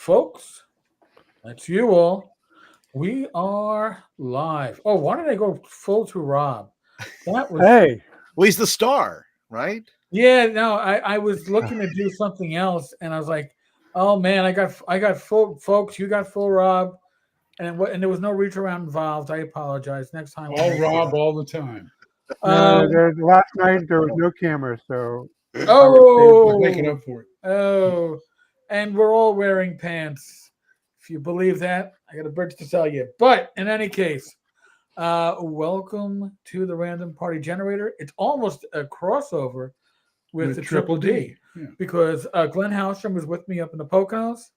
Folks, that's you all. We are live. Oh, why did I go full to Rob? That was Hey, Well, he's the star, right? yeah. No, I was looking to do something else, and I was like, oh man, I got full folks. You got full Rob, and there was no reach around involved. I apologize. Next time we'll All make it Rob up. all the time. no, Um. last night there was no camera, so Make it Oh. up for it. Oh. And we're all wearing pants. If you believe that, I got a bridge to tell you. But in any case. Welcome to the Random Party Generator. It's almost a crossover with the Triple D Yeah. because Glenn Hallstrom was with me up in the Poconos,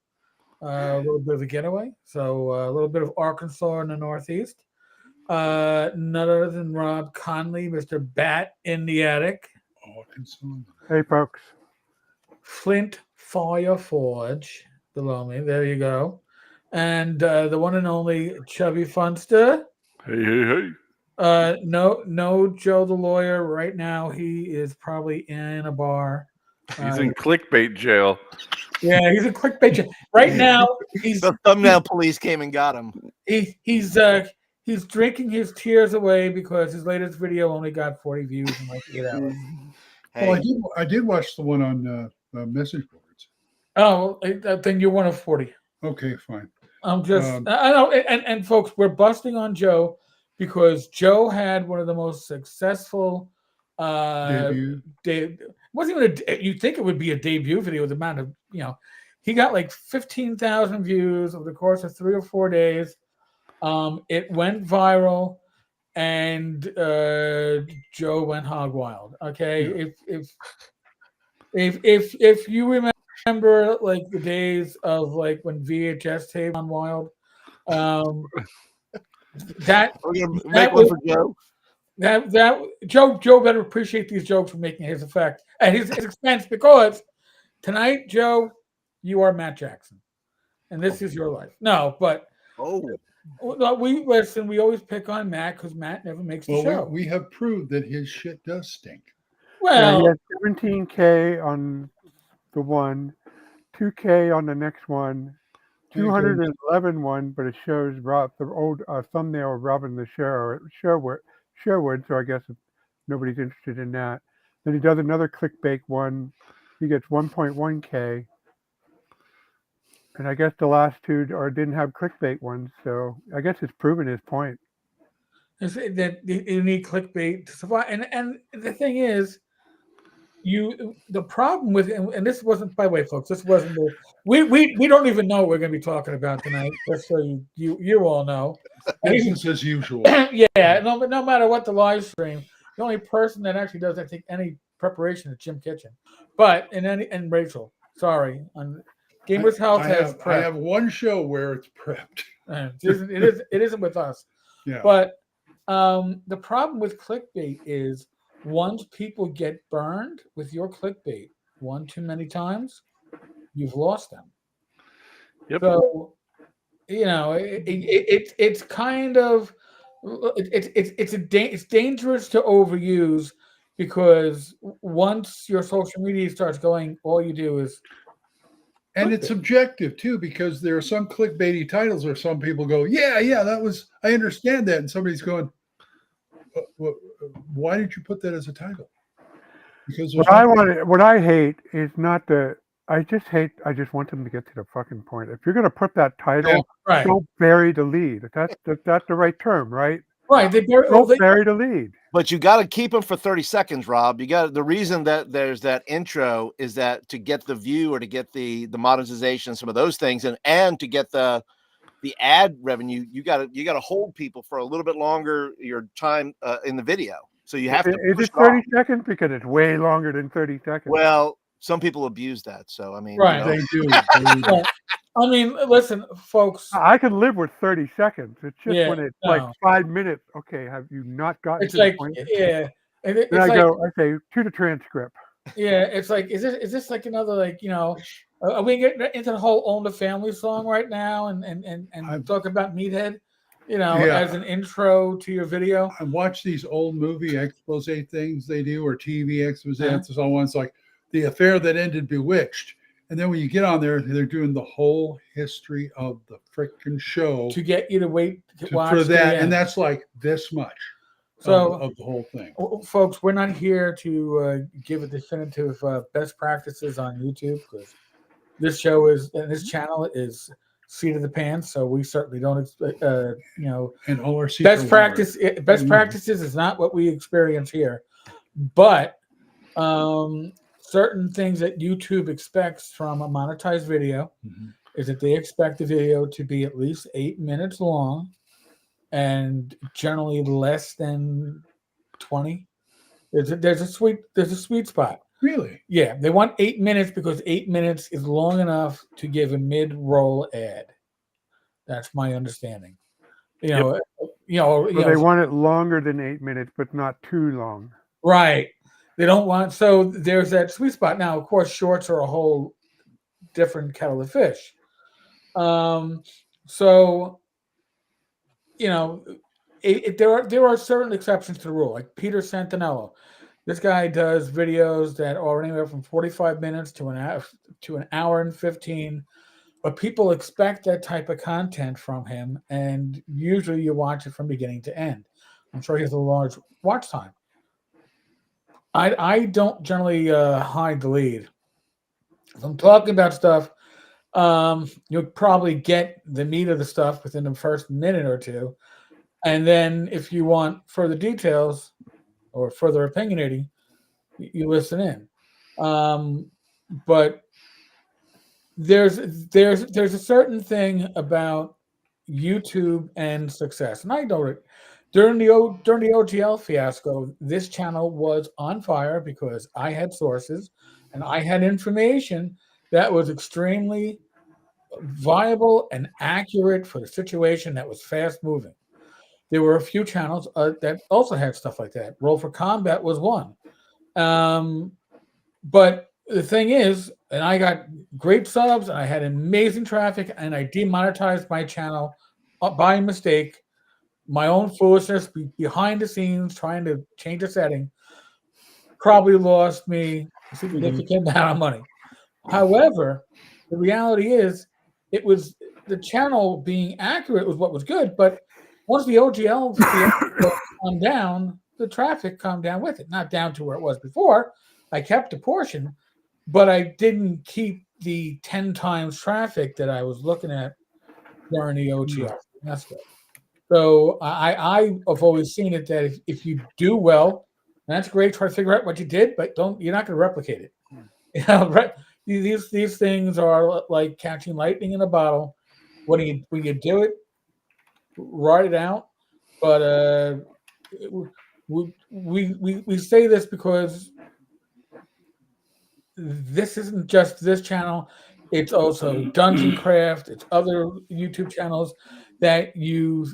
a little bit of a getaway. So a little bit of Arkansas in the Northeast. None other than Rob Conley, Mr. Bat in the Attic, Arkansas. hey, folks. Flint Fire Forge below me. There you go. And the one and only Chubby Funster. Hey. No, Joe the lawyer. Right now, he is probably in a bar. He's in clickbait jail. Yeah, he's a clickbait. Right now, he's The thumbnail police came and got him. he's drinking his tears away because his latest video only got 40 views in like 8 hours. Hey, Well, I did watch the one on message boards. Oh, then you're one of 40. Okay, fine. I'm just I know, and folks, we're busting on Joe because Joe had one of the most successful Debut. wasn't even you'd think it would be a debut video with the amount of he got like 15,000 views over the course of 3 or 4 days. It went viral, and Joe went hog wild. Okay, Yeah. if you remember like the days of like when VHS tape on wild, that we're gonna that make one was for Joe. that Joe better appreciate these jokes for making his effect at his expense because tonight, Joe, you are Matt Jackson, and this is your life. No, but Oh, we listen. We always pick on Matt because Matt never makes the Well, show. we have proved that his shit does stink. Yeah, he Well, has 17K on the one, 2K on the next one, 211 one, but it shows Rob the old thumbnail of Robin the Sherwood. So I guess if nobody's interested in that, then he does another clickbait one. He gets 1.1K, and I guess the last two didn't have clickbait ones. So I guess it's proven his point. that you need clickbait to survive, and the thing is, the problem with and this wasn't, by the way, folks. This wasn't the we don't even know what we're going to be talking about tonight. Just so you all know. Business as usual. Yeah, no matter what the live stream, the only person that actually does, I think, any preparation is Jim Kitchen. But and Rachel, sorry, on Gamers Health has I have one show where it's prepped. it isn't with us. Yeah. But the problem with clickbait is once people get burned with your clickbait one too many times, you've lost them. Yep. So it's kind of it's dangerous to overuse because once your social media starts going, all you do is And it's subjective too, because there are some clickbaity titles where some people go, yeah, that was, I understand that. And somebody's going, why did you put that as a title? Because What I hate is not the. I just want them to get to the fucking point. If you're going to put that title, right. Don't bury the lead. That's the right term, right? Right. Don't bury the lead. but you got to keep them for 30 seconds, Rob. You got the reason that there's that intro is that to get the view or to get the monetization, some of those things, and to get the ad revenue, you got to hold people for a little bit longer your time in the video. So you have to. Is it 30 seconds? Because it's way longer than 30 seconds. Well, some people abuse that. So I mean, right. They do. I mean, listen, folks. I can live with 30 seconds. It's just when it's like 5 minutes. Okay, have you not gotten it's to like, the point? Yeah. And then I say to the transcript. Yeah, it's like, is this like another, like, are we getting into the whole Own the Family song right now and talk about Meathead, as an intro to your video? I watch these old movie expose things they do, or TV expose and so on. It's like The Affair That Ended Bewitched. And then when you get on there, they're doing the whole history of the freaking show to get you to wait to watch for to the that, end. and that's like this much so. of the whole thing. Folks, we're not here to give a definitive best practices on YouTube because this show is and this channel is seat of the pants. So we certainly don't expect, And ORC best for practice. Best Mhm. practices is not what we experience here, but certain things that YouTube expects from a monetized video Mhm. is that they expect the video to be at least 8 minutes long, and generally less than 20. There's a sweet spot. Really? Yeah, they want 8 minutes because 8 minutes is long enough to give a mid-roll ad. That's my understanding. So they want it longer than 8 minutes, but not too long. Right. They don't want so there's that sweet spot. Now, of course, shorts are a whole different kettle of fish. So there are certain exceptions to the rule, like Peter Santinello. This guy does videos that are anywhere from 45 minutes to an hour and 15, but people expect that type of content from him, and usually you watch it from beginning to end. I'm sure he has a large watch time. I don't generally hide the lead. If I'm talking about stuff, you'll probably get the meat of the stuff within the first minute or two. And then if you want further details or further opinionating, you listen in. But there's a certain thing about YouTube and success. And I know it. During the OGL fiasco, this channel was on fire because I had sources and I had information that was extremely viable and accurate for the situation that was fast moving. There were a few channels that also had stuff like that. Roll for Combat was one. But the thing is, and I got great subs, and I had amazing traffic, and I demonetized my channel by mistake. My own foolishness behind the scenes trying to change a setting probably lost me a significant amount of money. However, the reality is it was the channel being accurate was what was good, but once the OGL calmed down, the traffic calmed down with it. Not down to where it was before. I kept a portion, but I didn't keep the 10 times traffic that I was looking at during the OGL. That's good. So I have always seen it that if you do well, that's great. Try to figure out what you did, but you're not going to replicate it. These things are like catching lightning in a bottle. When you do it, write it out. But we say this because this isn't just this channel. It's also Dungeon Craft. It's other YouTube channels that you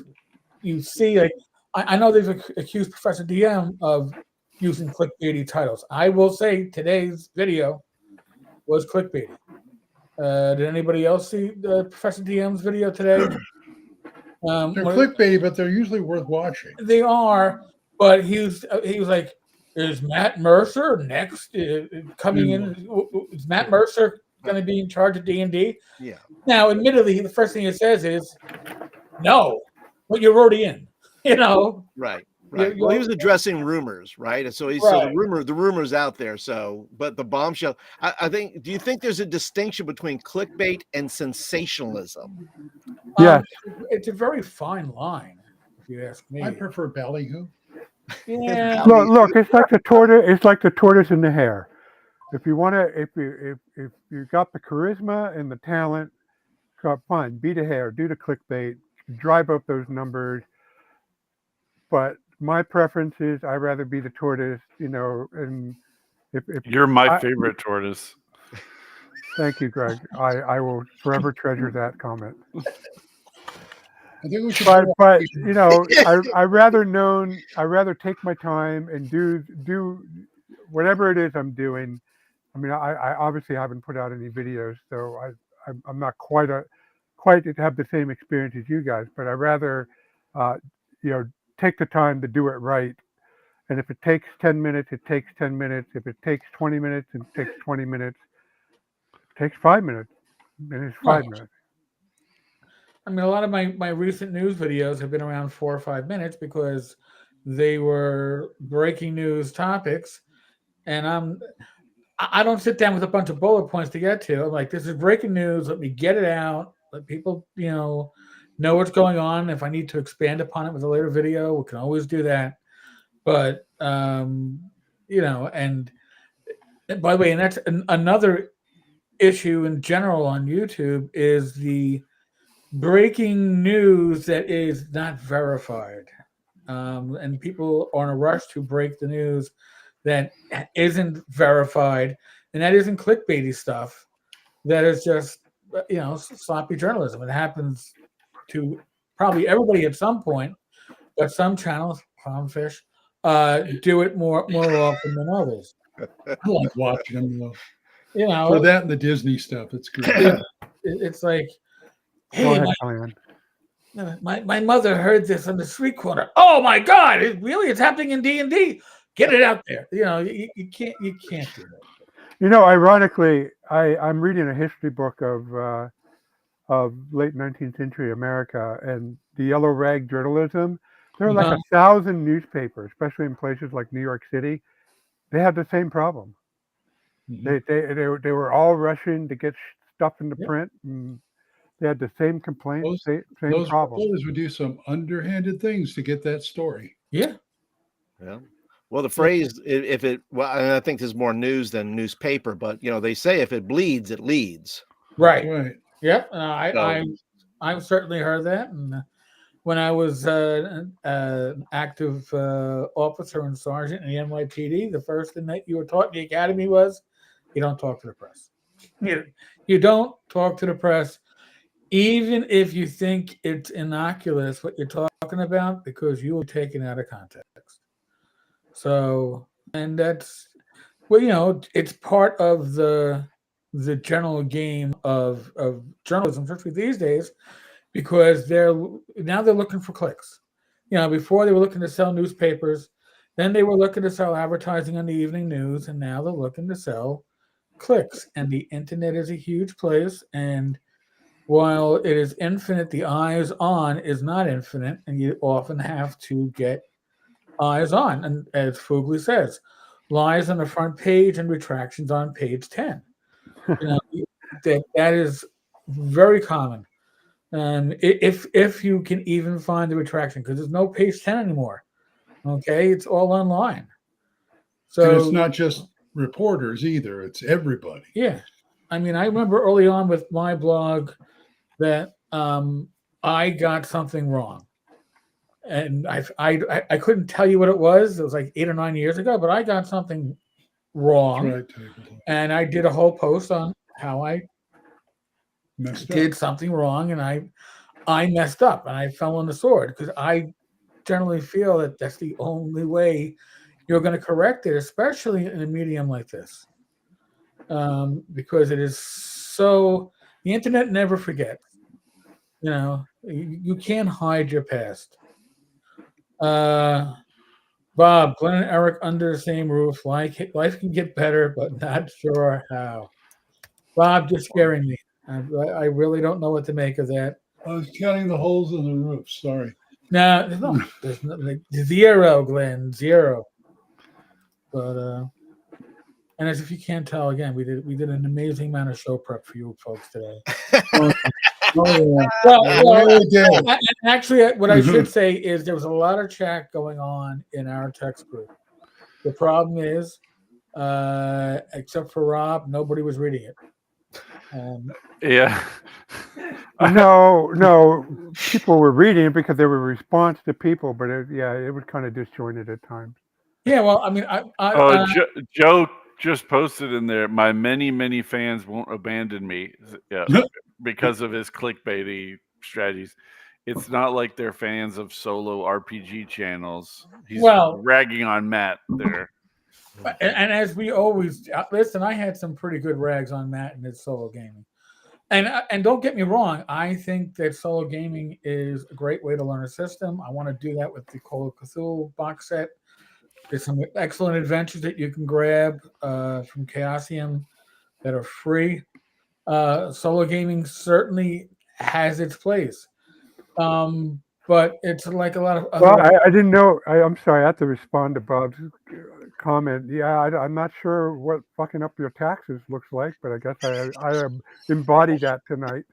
see. Like I know they've accused Professor DM of using clickbaity titles. I will say today's video was clickbaity. Did anybody else see Professor DM's video today? They're clickbaity, but they're usually worth watching. They are, but he was like, "Is Matt Mercer next coming in? Is Matt Mercer going to be in charge of D&D?" Yeah. Now, admittedly, the first thing he says is, "No, but you're already in." Right. Right. Well, he was addressing rumors, right? And so so the rumor's out there. So, but the bombshell, I think. Do you think there's a distinction between clickbait and sensationalism? Yes. It's a very fine line, if you ask me. I prefer ballyhoo. Yeah. Look, it's like the tortoise. It's like the tortoise and the hare. If you want to, if you got the charisma and the talent, fine, be the hare, do the clickbait, drive up those numbers. But my preference is I'd rather be the tortoise, and if you're my favorite tortoise. Thank you, Greg. I will forever treasure that comment. I think we should. But I rather take my time and do whatever it is I'm doing. I mean, I obviously haven't put out any videos, so I'm not quite to have the same experience as you guys. But I rather take the time to do it right. And if it takes 10 minutes, it takes 10 minutes. If it takes 20 minutes, it takes 20 minutes. takes 5 minutes. And it's Right. 5 minutes. I mean, a lot of my recent news videos have been around 4 or 5 minutes because they were breaking news topics, and I don't sit down with a bunch of bullet points to get to. I'm like, this is breaking news. Let me get it out. Let people, know what's going on. If I need to expand upon it with a later video, we can always do that. But and by the way, and that's another issue in general on YouTube is the breaking news that is not verified. And people are in a rush to break the news that isn't verified, and that isn't clickbaity stuff. That is just sloppy journalism. It happens to probably everybody at some point, but some channels, Clownfish, do it more often than others. I like watching them though. For For that and the Disney stuff, it's great. it's like, Go hey, ahead, Diane. my mother heard this on the street corner. Oh my God! It's happening in D&D. Get it out there. You can't do that. Ironically, I'm reading a history book of late 19th century America and the yellow rag journalism. There are like 1,000 newspapers, especially in places like New York City. They had the same problem. Mhm. They were all rushing to get stuff into print. And they had the same complaints, same Those problem. reporters would do some underhanded things to get that story. Yeah. Yeah. Well, the phrase, if it, well, and I think this is more news than newspaper, but they say if it bleeds, it leads. Right. Right. Yep. So- I've certainly heard that. And when I was an active officer and sergeant in the NYPD, the first thing that you were taught in the academy was you don't talk to the press. You don't talk to the press, even if you think it's innocuous what you're talking about, because you will be taken out of context. So, and that's it's part of the general game of journalism, especially these days, because they're looking for clicks. Before they were looking to sell newspapers, then they were looking to sell advertising on the evening news, and now they're looking to sell clicks. And the internet is a huge place, and while it is infinite, the eyes on is not infinite, and you often have to get eyes on. And as Fugly says, lies on the front page and retractions on page 10. That is very common. If you can even find the retraction, because there's no page 10 anymore. Okay, it's all online. So And it's not just reporters either; it's everybody. Yeah, I mean, I remember early on with my blog that I got something wrong, and I couldn't tell you what it was. It was like 8 or 9 years ago, but I got something wrong, Right, Tabletop. and I did a whole post on how I Messed did up. something wrong, and I messed up, and I fell on the sword, because I generally feel that that's the only way you're going to correct it, especially in a medium like this, because it is so. The internet never forgets. You can't hide your past. Bob, Glenn and Eric under the same roof. Life can get better, but not sure how. Bob, just scaring me. I really don't know what to make of that. I was counting the holes in the roof. Sorry. No, there's no, like, zero, Glenn, zero. But and as if you can't tell, again, we did an amazing amount of show prep for you folks today. Oh, yeah. Well, Really did. and actually, what I should say is there was a lot of chat going on in our text group. The problem is, except for Rob, nobody was reading it. Yeah. No, people were reading it because they were response to people, but it was kind of disjointed at times. Yeah, well, I mean, Joe just posted in there, my many fans won't abandon me. Yeah, because of his clickbaity strategies. It's not like they're fans of solo RPG channels. He's ragging on Matt there. And as we always listen, I had some pretty good rags on Matt and his solo gaming. And don't get me wrong, I think that solo gaming is a great way to learn a system. I want to do that with the Call of Cthulhu box set. There's some excellent adventures that you can grab from Chaosium that are free. Solo gaming certainly has its place. But it's like a lot of other. Well, I didn't know. I'm sorry. I have to respond to Bob's comment. Yeah, I'm not sure what fucking up your taxes looks like, but I guess I embody that tonight.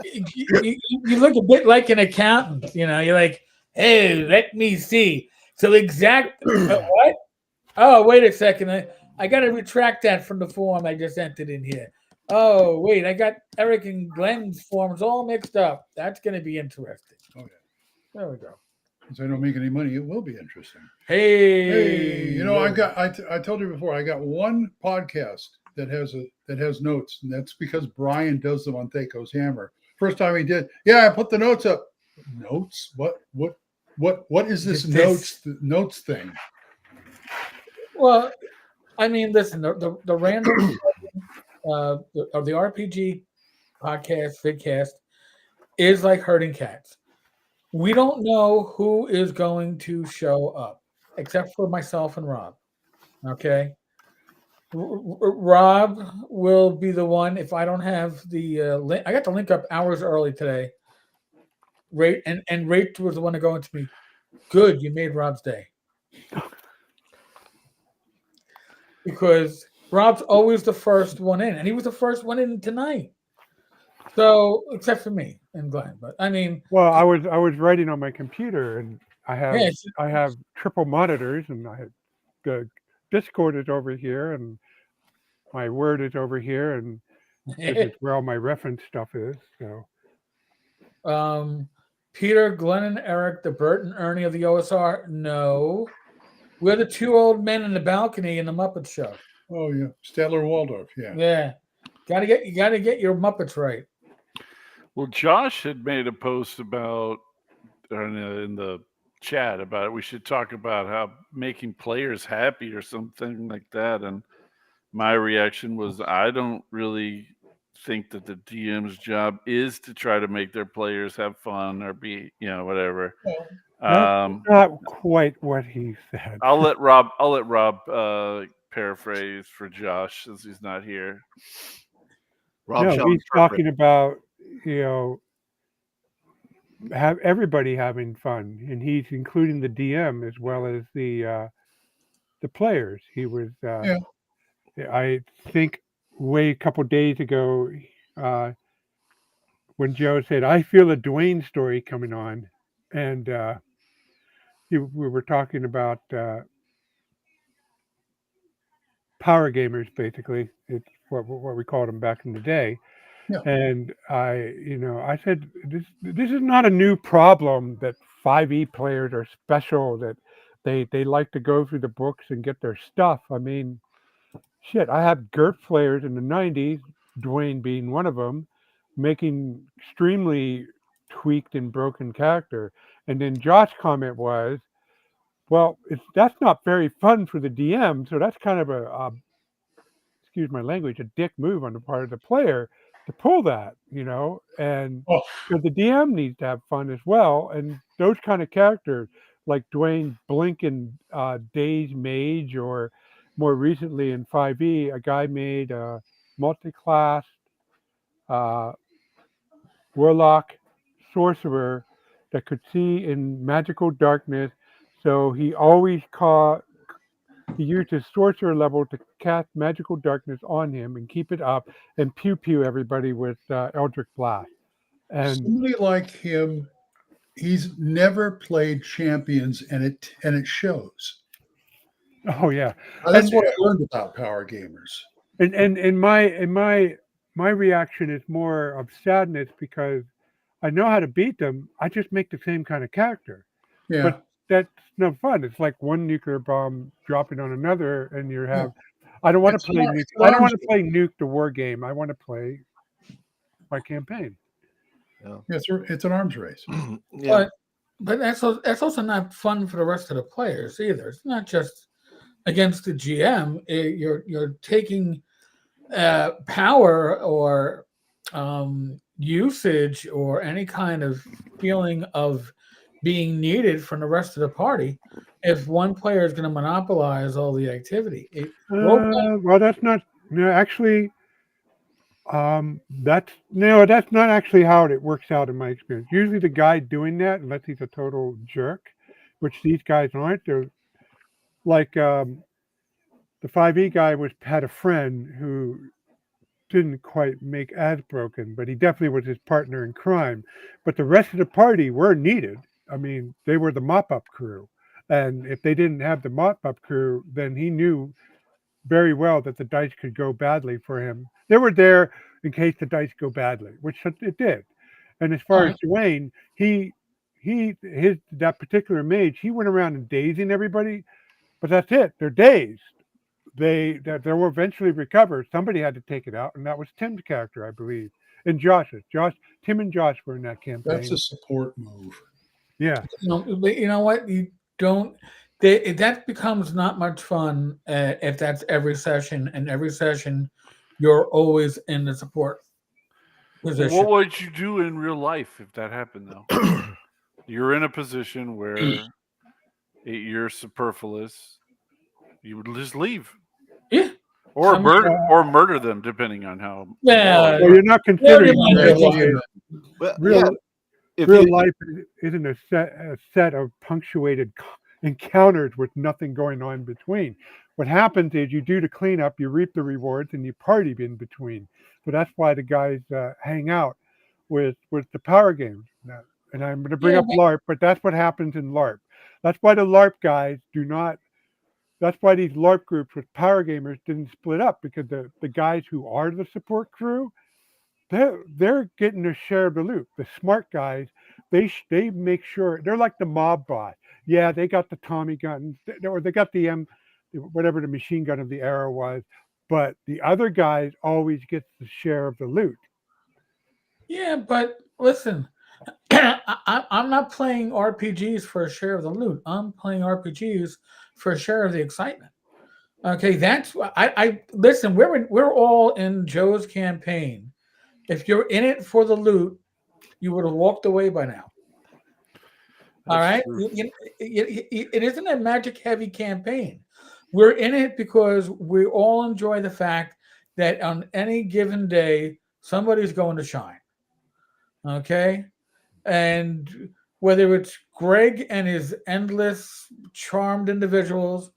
You look a bit like an accountant. You know, you're like, hey, let me see. So what? Oh, wait a second. I got to retract that from the form I just entered in here. Oh, wait, I got Eric and Glenn's forms all mixed up. That's going to be interesting. Oh, yeah. There we go. Since I don't make any money, it will be interesting. Hey, You know, I told you before, I got one podcast that has notes, and that's because Brian does them on Thaco's Hammer. First time he did, yeah, I put the notes up. Notes? What is this notes thing? Well, I mean, listen, the random of the RPG podcast, vidcast, is like herding cats. We don't know who is going to show up, except for myself and Rob. Okay, Rob will be the one if I don't have the link. I got the link up hours early today. Rate was the one to go into me. Good, you made Rob's day. Because Rob's always the first one in, and he was the first one in tonight. So, except for me and Glenn, but I mean, well, I was writing on my computer, and I yeah, have triple monitors, and the Discord is over here, and my Word is over here, and this is where all my reference stuff is. So, Peter, Glenn, and Eric, the Bert and Ernie of the OSR. No, we're the two old men in the balcony in the Muppet Show. Oh yeah, Statler Waldorf. Yeah. Yeah, you gotta get your Muppets right. Well, Josh had made a post about in the chat about it. We should talk about how making players happy or something like that. And my reaction was, I don't really think that the DM's job is to try to make their players have fun or be, whatever. not quite what he said. I'll let Rob paraphrase for Josh since he's not here. Rob No, Sheldon he's talking about, have everybody having fun, and he's including the DM as well as the players. He was, I think, a couple days ago, when Joe said, "I feel a Dwayne story coming on," and we were talking about power gamers, basically. It's what we called them back in the day. Yeah. And I said, this is not a new problem that 5e players are special, that they like to go through the books and get their stuff. I mean, shit, I have GURPS players in the 90s, Dwayne being one of them, making extremely tweaked and broken character. And then Josh's comment was, well, that's not very fun for the DM, so that's kind of a excuse my language, a dick move on the part of the player to pull that, and because the DM needs to have fun as well. And those kind of characters, like Dwayne Blinken, Days Mage, or more recently in 5e, a guy made a multi-class warlock sorcerer that could see in magical darkness. So he always he used his sorcerer level to cast magical darkness on him and keep it up and pew everybody with Eldritch Blast. And somebody like him, he's never played Champions, and it shows. Oh yeah, That's what I learned about power gamers. And my reaction is more of sadness, because I know how to beat them. I just make the same kind of character. Yeah. But that's no fun. It's like one nuclear bomb dropping on another, and you have. I don't want to play nuke. I don't want to play Nuke the war game. I want to play my campaign. Yeah, it's an arms race. Yeah. But that's also not fun for the rest of the players either. It's not just against the GM. You're taking power or usage or any kind of feeling of being needed from the rest of the party if one player is going to monopolize all the activity. Well, that's not. No, actually, That's not actually how it works out in my experience. Usually the guy doing that, unless he's a total jerk, which these guys aren't, they're like the 5e guy had a friend who didn't quite make as broken, but he definitely was his partner in crime. But the rest of the party were needed. I mean, they were the mop-up crew. And if they didn't have the mop-up crew, then he knew very well that the dice could go badly for him. They were there in case the dice go badly, which it did. And as far as Dwayne, that particular mage, he went around and dazing everybody, but that's it. They're dazed. They will eventually recover. Somebody had to take it out, and that was Tim's character, I believe, and Josh's. Tim and Josh were in that campaign. That's a support move. Yeah. But you know what? You don't. That becomes not much fun if that's every session, and every session you're always in the support position. What would you do in real life if that happened, though? You're in a position where you're superfluous. You would just leave. Yeah. Or murder them, depending on how. Yeah. Well, you're not considering Well, real if real you- life isn't a set of punctuated encounters with nothing going on in between. What happens is you do the cleanup, you reap the rewards, and you party in between. So that's why the guys hang out with the power games. And I'm going to bring up LARP, but that's what happens in LARP. That's why the LARP guys do not. That's why these LARP groups with power gamers didn't split up, because the guys who are the support crew, they're getting a share of the loot. The smart guys, they make sure they're like the mob boss. Yeah, they got the Tommy guns, or they got the whatever the machine gun of the era was, but the other guys always get the share of the loot. Yeah, but listen, I'm not playing RPGs for a share of the loot. I'm playing RPGs for a share of the excitement. Okay, that's I listen. We're all in Joe's campaign. If you're in it for the loot, you would have walked away by now. All right, it isn't a magic heavy campaign. We're in it because we all enjoy the fact that on any given day somebody's going to shine. Okay, and whether it's Greg and his endless charmed individuals,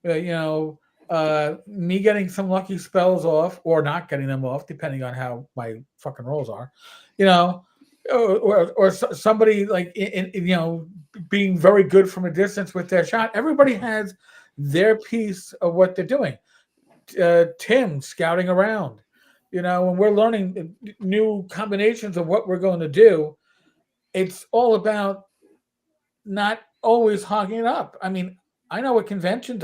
me getting some lucky spells off or not getting them off, depending on how my fucking rolls are, or somebody like being very good from a distance with their shot. Everybody has their piece of what they're doing. Tim scouting around, when we're learning new combinations of what we're going to do. It's all about not always hogging it up. I mean, I know at conventions,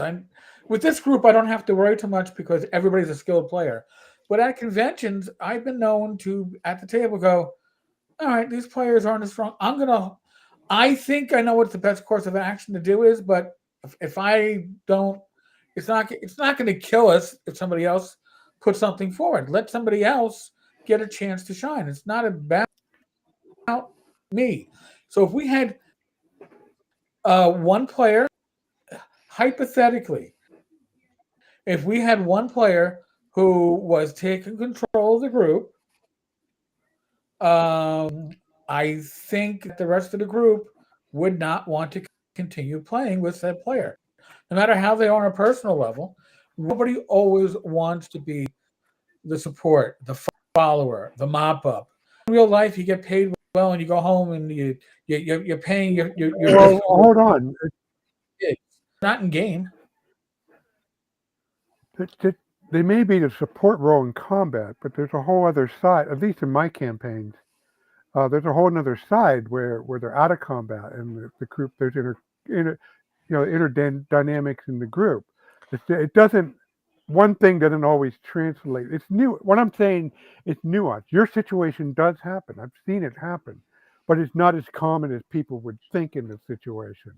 with this group, I don't have to worry too much because everybody's a skilled player. But at conventions, I've been known to, at the table, go, all right, these players aren't as strong. I think I know what the best course of action to do is, but if I don't, it's not going to kill us if somebody else puts something forward. Let somebody else get a chance to shine. It's not about me. So if we had one player, hypothetically, if we had one player who was taking control of the group, I think the rest of the group would not want to continue playing with that player. No matter how they are on a personal level, nobody always wants to be the support, the follower, the mop-up. In real life, you get paid well and you go home and you're paying your Well, hold on. not in game. They may be the support role in combat, but there's a whole other side, at least in my campaigns. There's a whole other side where they're out of combat and the group, there's inner dynamics in the group. It doesn't, one thing doesn't always translate. It's new. What I'm saying, it's nuanced. Your situation does happen. I've seen it happen, but it's not as common as people would think in the situation.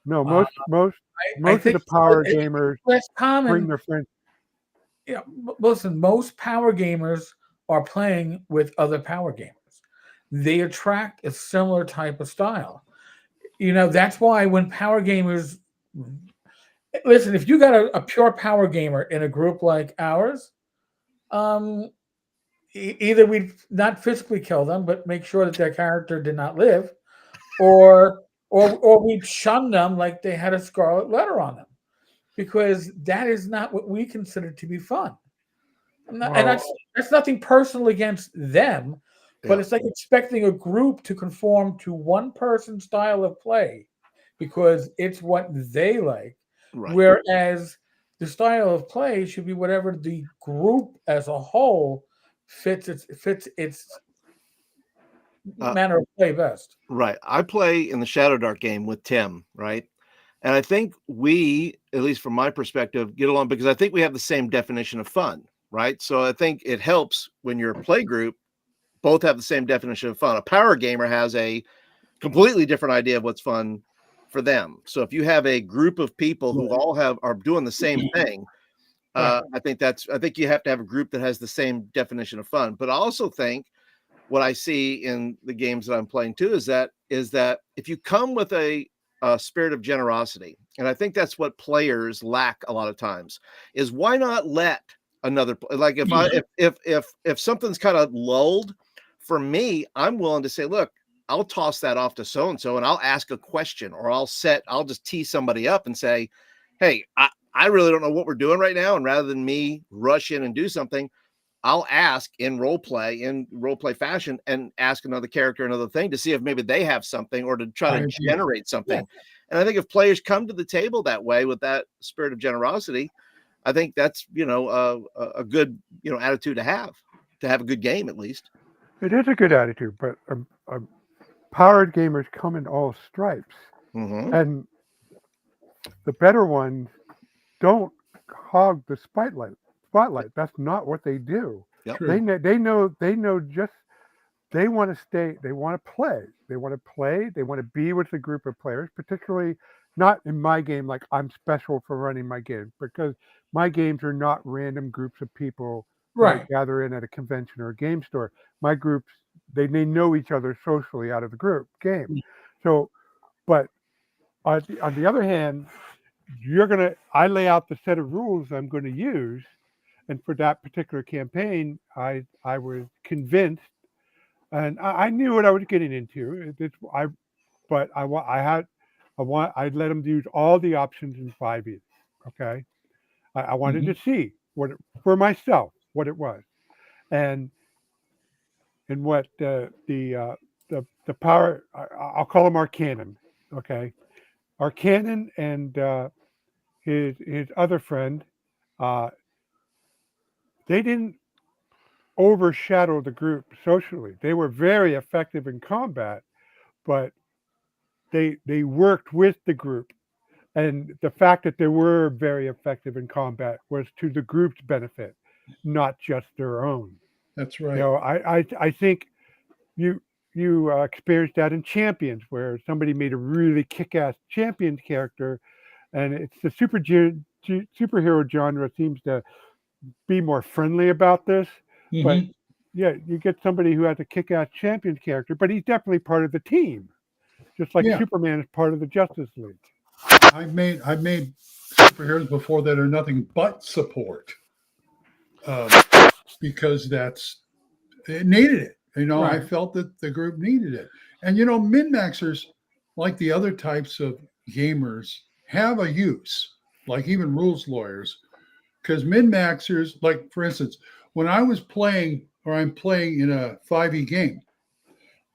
No, most of the power gamers less common. bring their friends. Yeah, listen, most power gamers are playing with other power gamers. They attract a similar type of style. That's why when power gamers listen, if you got a pure power gamer in a group like ours, either we not physically kill them, but make sure that their character did not live, or we shun them like they had a scarlet letter on them, because that is not what we consider to be fun. And that's nothing personal against them, but Yeah. it's like expecting a group to conform to one person's style of play because it's what they like. Right. Whereas the style of play should be whatever the group as a whole fits its manner of play best. Right. I play in the Shadow Dark game with Tim, right? And I think we, at least from my perspective, get along because I think we have the same definition of fun, right? So I think it helps when your play group both have the same definition of fun. A power gamer has a completely different idea of what's fun for them. So if you have a group of people who all are doing the same thing, I think you have to have a group that has the same definition of fun. But I also think what I see in the games that I'm playing too is that if you come with a spirit of generosity, and I think that's what players lack a lot of times, is why not let another, like if something's kind of lulled for me, I'm willing to say, look, I'll toss that off to so and so, and I'll ask a question, or I'll just tee somebody up and say, hey, I really don't know what we're doing right now, and rather than me rush in and do something, I'll ask in role play fashion, and ask another character another thing to see if maybe they have something, or to try to generate something. Yeah. And I think if players come to the table that way with that spirit of generosity, I think that's a good attitude to have a good game at least. It is a good attitude, but powered gamers come in all stripes, and the better ones don't hog the spotlight. That's not what they do. Yep. They know just they want to stay. They want to play. They want to play. They want to be with a group of players. Particularly not in my game. Like, I'm special for running my game, because my games are not random groups of people that gather in at a convention or a game store. My groups, they know each other socially out of the group game. So, but on the other hand, I lay out the set of rules I'm going to use. And for that particular campaign, I was convinced, and I knew what I was getting into. I'd let them use all the options in 5e. Okay, I wanted to see for myself what it was, and what the power. I'll call him Arcanon. Okay, Arcanon and his other friend. They didn't overshadow the group socially. They were very effective in combat, but they worked with the group. And the fact that they were very effective in combat was to the group's benefit, not just their own. That's right. I think you experienced that in Champions, where somebody made a really kick-ass champion character, and it's the superhero genre seems to be more friendly about this. But yeah, you get somebody who has a kick-ass champion character, but he's definitely part of the team, just like Superman is part of the Justice League. I've made superheroes before that are nothing but support, because it needed it. I felt that the group needed it. And min-maxers, like the other types of gamers, have a use, like even rules lawyers. Because min-maxers, like for instance, when I was playing, or I'm playing in a 5e game,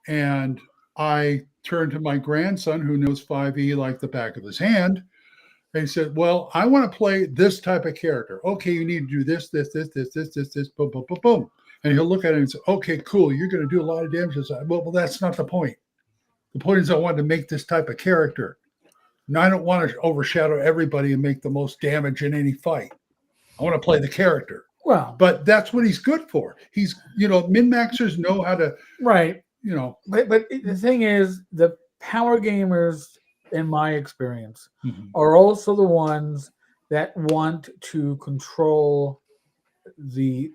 and I turned to my grandson who knows 5e like the back of his hand, and he said, well, I want to play this type of character. Okay, you need to do this, boom, boom, boom, boom. And he'll look at it and say, okay, cool, you're going to do a lot of damage. Well, that's not the point. The point is I wanted to make this type of character. And I don't want to overshadow everybody and make the most damage in any fight. I want to play the character. Well, but that's what he's good for. He's, min-maxers know how to, But the thing is, the power gamers, in my experience, are also the ones that want to control the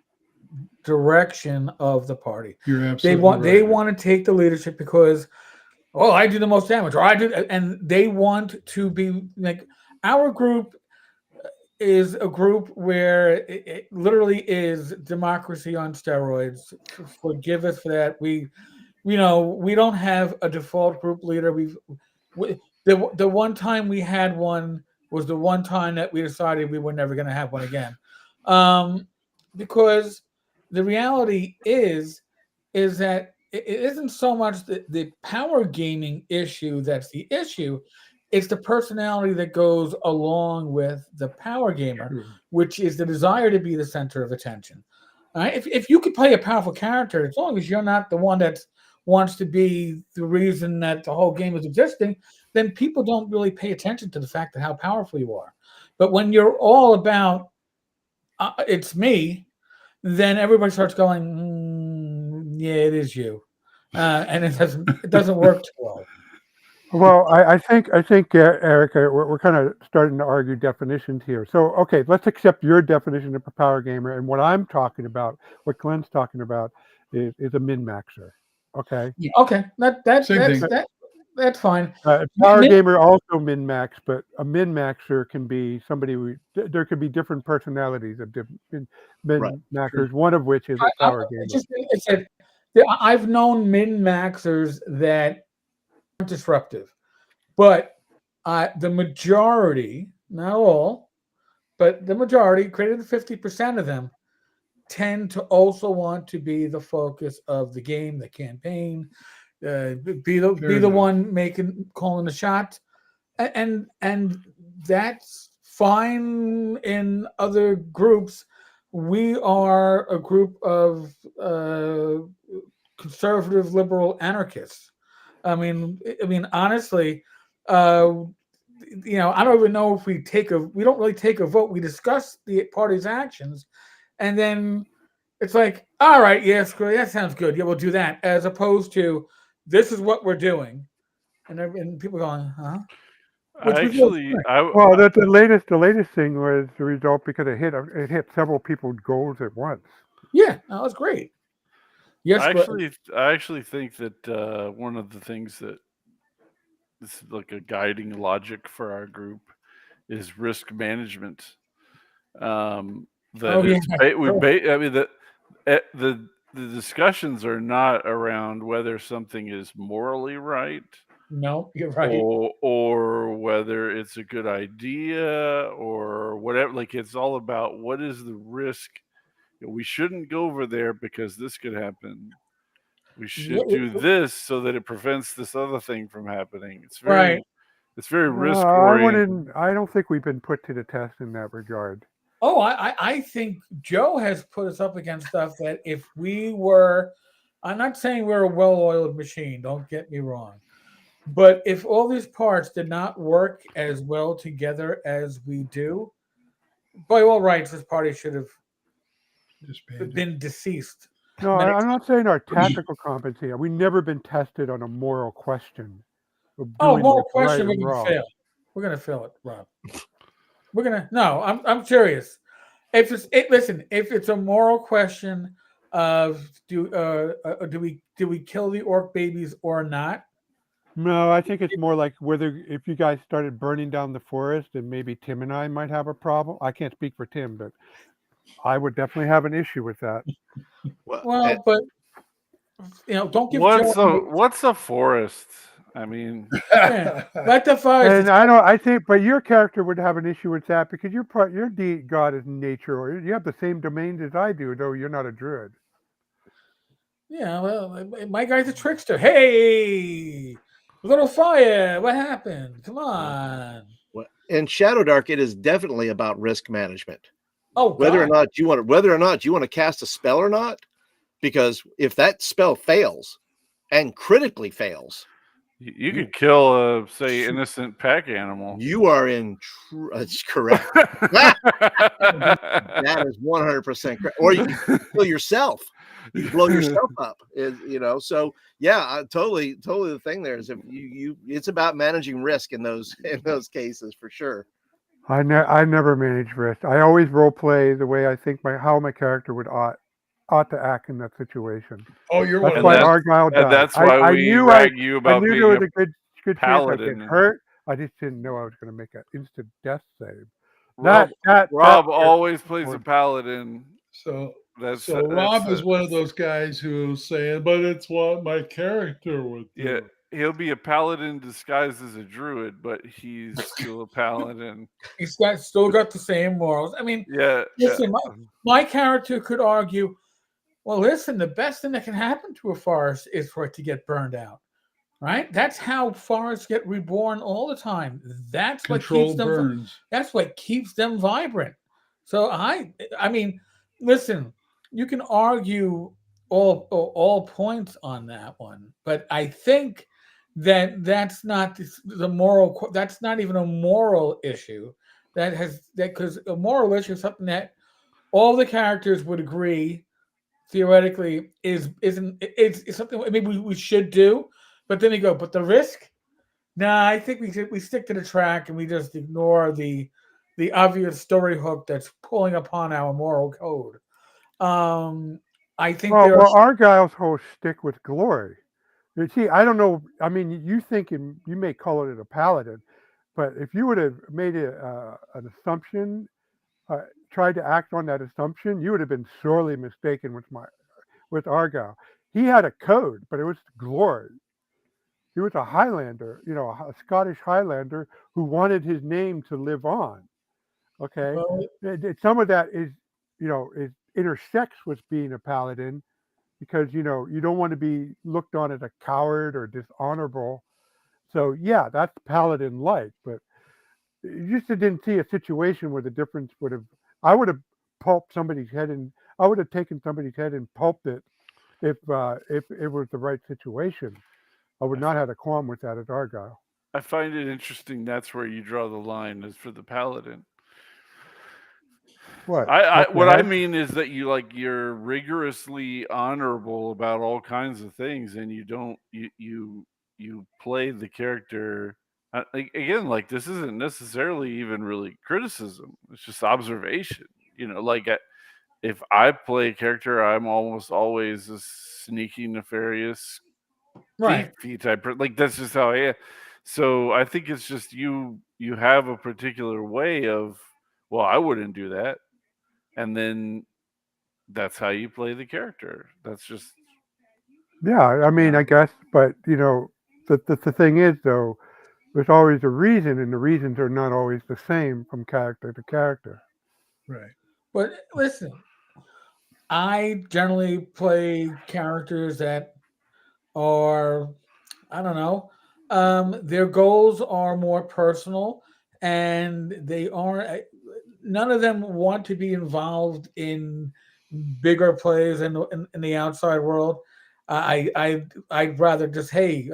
direction of the party. You're absolutely They want to take the leadership because, I do the most damage, or I do, and they want to be like our group. is a group where it literally is democracy on steroids. Forgive us for that. We don't have a default group leader. The one time we had one was the one time that we decided we were never going to have one again, because the reality is that it isn't so much the power gaming issue that's the issue. It's the personality that goes along with the power gamer, which is the desire to be the center of attention. If you could play a powerful character, as long as you're not the one that wants to be the reason that the whole game is existing, then people don't really pay attention to the fact of how powerful you are. But when you're all about it's me, then everybody starts going, yeah, it is you, and it doesn't work too well. Well, I think Erica, we're kind of starting to argue definitions here. So, okay, let's accept your definition of a power gamer, and what I'm talking about, what Glenn's talking about, is a min-maxer. Okay. Okay, that's Same thing. that's fine. Power Min- gamer also min-max, but a min-maxer can be somebody there could be different personalities of different min-maxers. One of which is a power gamer. I've known min-maxers that aren't disruptive, but the majority, not all, but the majority, greater than 50% of them, tend to also want to be the focus of the game, the campaign, be the one calling the shot, and that's fine in other groups. We are a group of conservative, liberal anarchists. I mean, honestly, I don't even know if we don't really take a vote. We discuss the party's actions, and then it's like, all right, yes, that sounds good. Yeah, we'll do that. As opposed to, this is what we're doing, and people going, huh? Well, the latest thing was the result because it hit several people's goals at once. Yeah, that was great. Yes, I actually think that one of the things that this is like a guiding logic for our group is risk management. The discussions are not around whether something is morally right. No, you're right. Or whether it's a good idea or whatever. Like, it's all about what is the risk. We shouldn't go over there because this could happen. We should do this so that it prevents this other thing from happening. It's very risk oriented. I don't think we've been put to the test in that regard. Oh, I think Joe has put us up against stuff that if we were, I'm not saying we're a well-oiled machine, don't get me wrong. But if all these parts did not work as well together as we do, by all rights, this party should have been deceased. No, I'm not saying our tactical competency. We've never been tested on a moral question. Moral question, we're going to fail. We're going to fail it, Rob. I'm serious. If it's a moral question of do we kill the orc babies or not? No, I think it's more like whether if you guys started burning down the forest, then maybe Tim and I might have a problem. I can't speak for Tim, but I would definitely have an issue with that. Well, but don't give. What's a forest? I mean, let the fire. And I think, but your character would have an issue with that because your god is nature, or you have the same domains as I do, though you're not a druid. Yeah, well, my guy's a trickster. Hey, little fire! What happened? Come on. In Shadowdark, it is definitely about risk management. Oh, whether or not you want to cast a spell or not, because if that spell fails and critically fails, you could kill a innocent pack animal. You are in. That's correct. That is 100% correct. Or you can kill yourself. You blow yourself up. So yeah, totally. The thing there is if it's about managing risk in those cases for sure. I never manage risk. I always role play the way I think how my character would ought to act in that situation. Oh, you're that's why Argyle died. That's why we rag you about being there was a good paladin. chance I'd get hurt. I just didn't know I was going to make an instant death save. Rob that Rob part- always plays a paladin. So That's Rob that's is one of those guys who's saying, "But it's what my character would do." yeah. He'll be a paladin disguised as a druid, but he's still a paladin. He's still got the same morals. I mean, Yeah, listen, my character could argue, well, listen, the best thing that can happen to a forest is for it to get burned out, right? That's how forests get reborn all the time. That's what Control keeps them. burns. That's what keeps them vibrant. So I mean, listen, you can argue all points on that one, but I think that that's not the moral. That's not even a moral issue. That has that because a moral issue is something that all the characters would agree theoretically it's something maybe we should do, but then they go, but the risk. Nah, I think we stick to the track and we just ignore the obvious story hook that's pulling upon our moral code. I think well, Argyle's whole stick with glory. You see, I don't know. I mean, you may call it a paladin, but if you would have made an assumption, tried to act on that assumption, you would have been sorely mistaken with Argyle. He had a code, but it was glory. He was a Highlander, a Scottish Highlander who wanted his name to live on. Okay, some of that is intersects with being a paladin, because you don't want to be looked on as a coward or dishonorable. So yeah, that's paladin like, but you just didn't see a situation where the difference would have. I would have pulped somebody's head, and I would have taken somebody's head and pulped it if it was the right situation. I would not have a qualm with that at Argyle. I find it interesting. That's where you draw the line, is for the paladin. What? What I mean is that you're rigorously honorable about all kinds of things, and you don't you play the character. Again, like, this isn't necessarily even really criticism. It's just observation. If I play a character, I'm almost always a sneaky, nefarious right. thief type. Like, that's just how I am. So I think it's just you have a particular way of, well, I wouldn't do that. And then that's how you play the character. That's just Yeah, I mean, I guess, but the thing is, though, there's always a reason, and the reasons are not always the same from character to character. Right. But listen, I generally play characters that are, I don't know, their goals are more personal, and they aren't. None of them want to be involved in bigger plays in the outside world. I'd rather just, hey,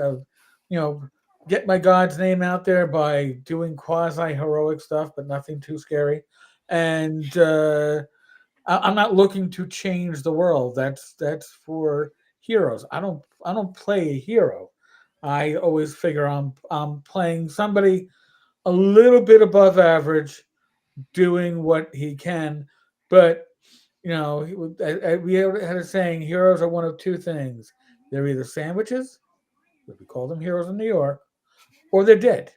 get my God's name out there by doing quasi heroic stuff, but nothing too scary. And I'm not looking to change the world. That's for heroes. I don't play a hero. I always figure I'm playing somebody a little bit above average, doing what he can. But we had a saying: heroes are one of two things. They're either sandwiches, we call them heroes in New York, or they're dead.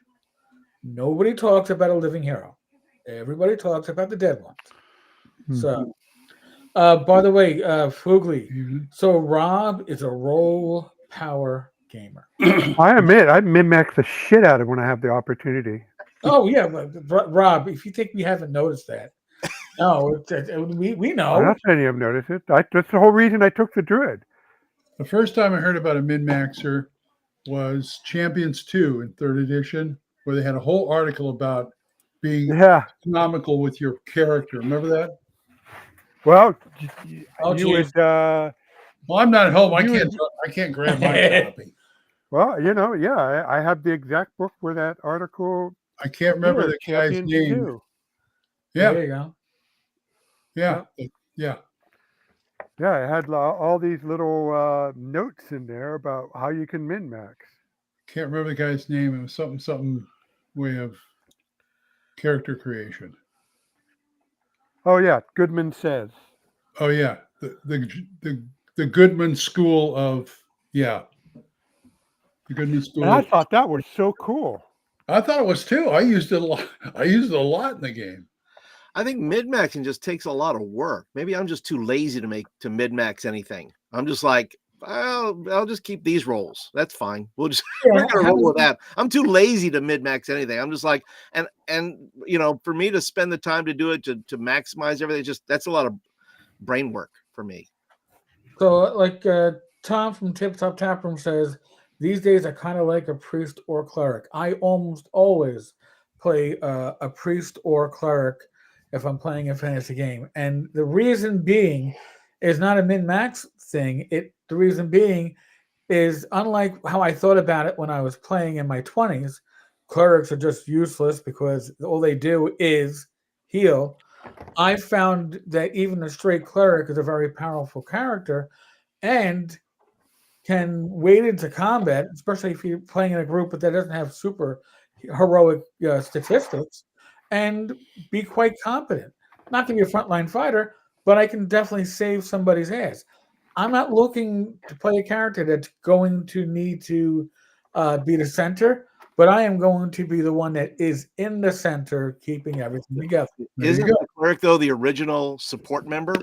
Nobody talks about a living hero. Everybody talks about the dead ones. So, by the way, Fugly, so Rob is a role power gamer. I admit, I min-max the shit out of when I have the opportunity. Oh yeah, Rob, if you think we haven't noticed that, no, we know. I'm not saying you've noticed it. That's the whole reason I took the Druid. The first time I heard about a min-maxer was Champions 2 in 3rd edition, where they had a whole article about being economical with your character. Remember that? Well, Oh, you would. Well, I'm not at home. I can't grab my copy. Well, I have the exact book where that article. I can't remember the guy's Champions name. 2. There Yeah, you go. yeah. Yeah, it had all these little notes in there about how you can min-max. Can't remember the guy's name. It was something way of character creation. Oh yeah, Goodman says. Oh yeah, the Goodman School of the Goodman School. And I thought that was so cool. I thought it was too. I used it a lot. I used it a lot in the game. I think mid-maxing just takes a lot of work. Maybe I'm just too lazy to mid-max anything. I'm just like, I'll just keep these rolls. That's fine. We're gonna roll with that. I'm too lazy to mid-max anything. I'm just like, and for me to spend the time to do it to maximize everything, that's a lot of brain work for me. So, like Tom from Tip Top Tap Room says, these days I kind of like a priest or cleric. I almost always play a priest or cleric if I'm playing a fantasy game, and the reason being is not a min-max thing. The reason being is, unlike how I thought about it when I was playing in my 20s, clerics are just useless because all they do is heal. I found that even a straight cleric is a very powerful character and can wade into combat, especially if you're playing in a group that doesn't have super heroic statistics, and be quite competent. Not going to be a frontline fighter, but I can definitely save somebody's ass. I'm not looking to play a character that's going to need to be the center, but I am going to be the one that is in the center, keeping everything together. Isn't the cleric, though, the original support member?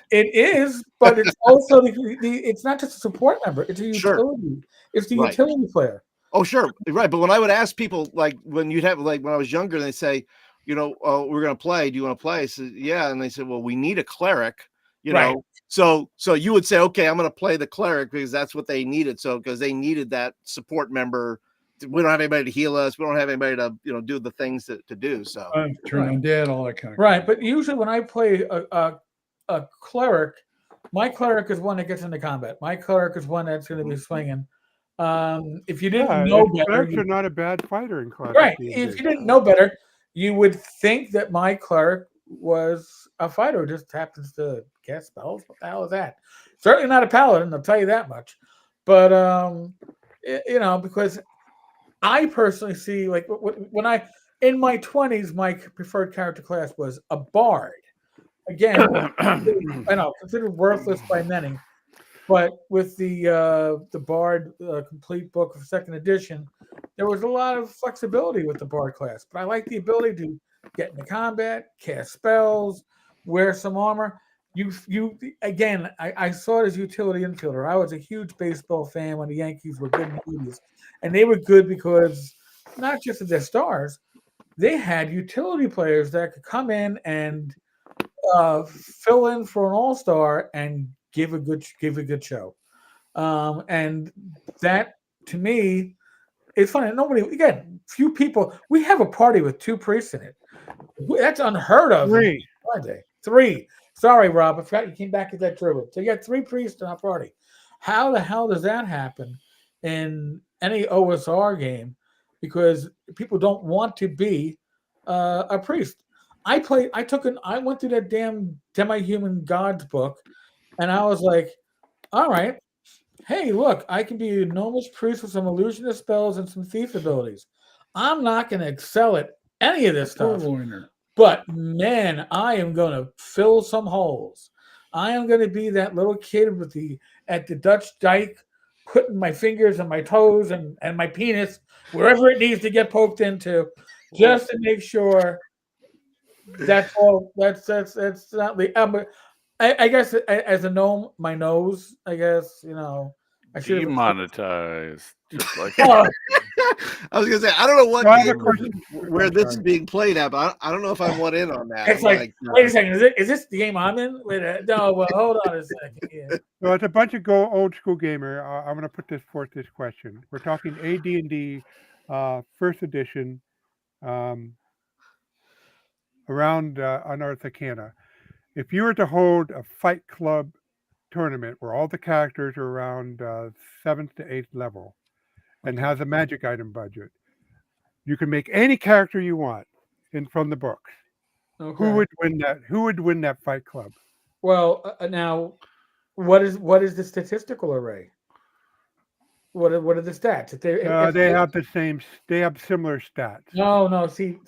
It is, but it's also it's not just a support member. It's a utility. It's the utility player. Oh, sure, right. But when I would ask people, like when you'd have, like when I was younger, they'd say, we're going to play. Do you want to play? I said, yeah. And they said, well, we need a cleric, know. So you would say, okay, I'm going to play the cleric because that's what they needed. So because they needed that support member. We don't have anybody to heal us. We don't have anybody to do the things to do. So turn on dead, all that kind of right. But usually when I play a cleric, my cleric is one that gets into combat. My cleric is one that's going to be swinging. If you didn't know better, clerics are not a bad fighter in class. Right. If you didn't know better, you would think that my cleric was a fighter who just happens to cast spells. What the hell is that? Certainly not a paladin, I'll tell you that much. But because I personally see, like, when in my 20s, my preferred character class was a bard. Again, I know, considered worthless by many, but with the Bard complete book of 2nd edition, there was a lot of flexibility with the Bard class. But I like the ability to get into combat, cast spells, wear some armor. I saw it as utility infielder. I was a huge baseball fan when the Yankees were good in the 80s, and they were good because not just of their stars, they had utility players that could come in and fill in for an all-star and give a good show. And that, to me, is funny. Few people. We have a party with 2 priests in it. That's unheard of. 3. Friday. 3. Sorry, Rob. I forgot you came back at that druid. So you got 3 priests in our party. How the hell does that happen in any OSR game? Because people don't want to be a priest. I went through that damn Demi-Human Gods book, and I was like, all right, hey, look, I can be a gnomish priest with some illusionist spells and some thief abilities. I'm not going to excel at any of this stuff. But, man, I am going to fill some holes. I am going to be that little kid at the Dutch dike, putting my fingers and my toes and my penis wherever it needs to get poked into, just to make sure. That's all. That's not the. I guess as a gnome, my nose. I guess I should demonetized. Just like I was gonna say I don't know where this is being played at, but I don't know if I want in on that. It's wait a second. Is this the game I'm in? No. Well, hold on a second. Yeah. So it's a bunch of old school gamer. I'm going to put this forth. This question. We're talking AD&D, 1st edition. Around Unearthicana. If you were to hold a Fight Club tournament where all the characters are around 7th to 8th level and has a magic item budget, you can make any character you want from the books. Okay. Who would win that? Who would win that Fight Club? Well, now, what is the statistical array? What are the stats? They have the same. They have similar stats. No. See.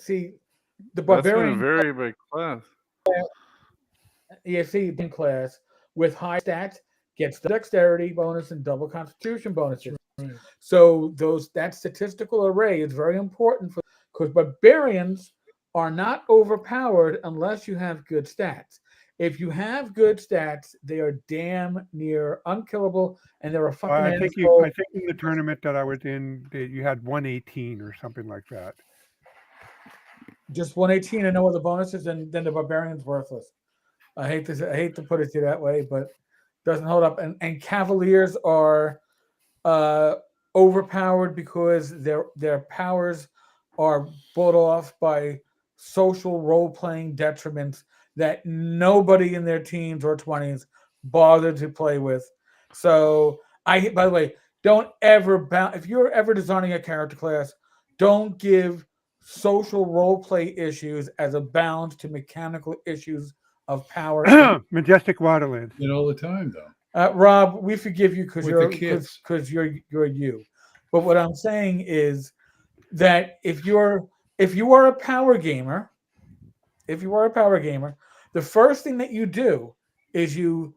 The barbarian very big class. Yeah, in class with high stats gets the dexterity bonus and double constitution bonuses. Right. So that statistical array is very important because barbarians are not overpowered unless you have good stats. If you have good stats, they are damn near unkillable, and they're a fucking I think asshole. I think in the tournament that I was in, you had 118 or something like that. Just 118 and no other bonuses, then the barbarian's worthless. I hate to put it to you that way, but doesn't hold up. And Cavaliers are overpowered because their powers are bought off by social role playing detriments that nobody in their teens or 20s bothered to play with. So by the way, don't ever if you're ever designing a character class, don't give social role play issues as a balance to mechanical issues of power. Majestic Waterlands. It all the time, though. Rob, we forgive you because With the you're kids. because you're you. But what I'm saying is that if you are a power gamer, the first thing that you do is you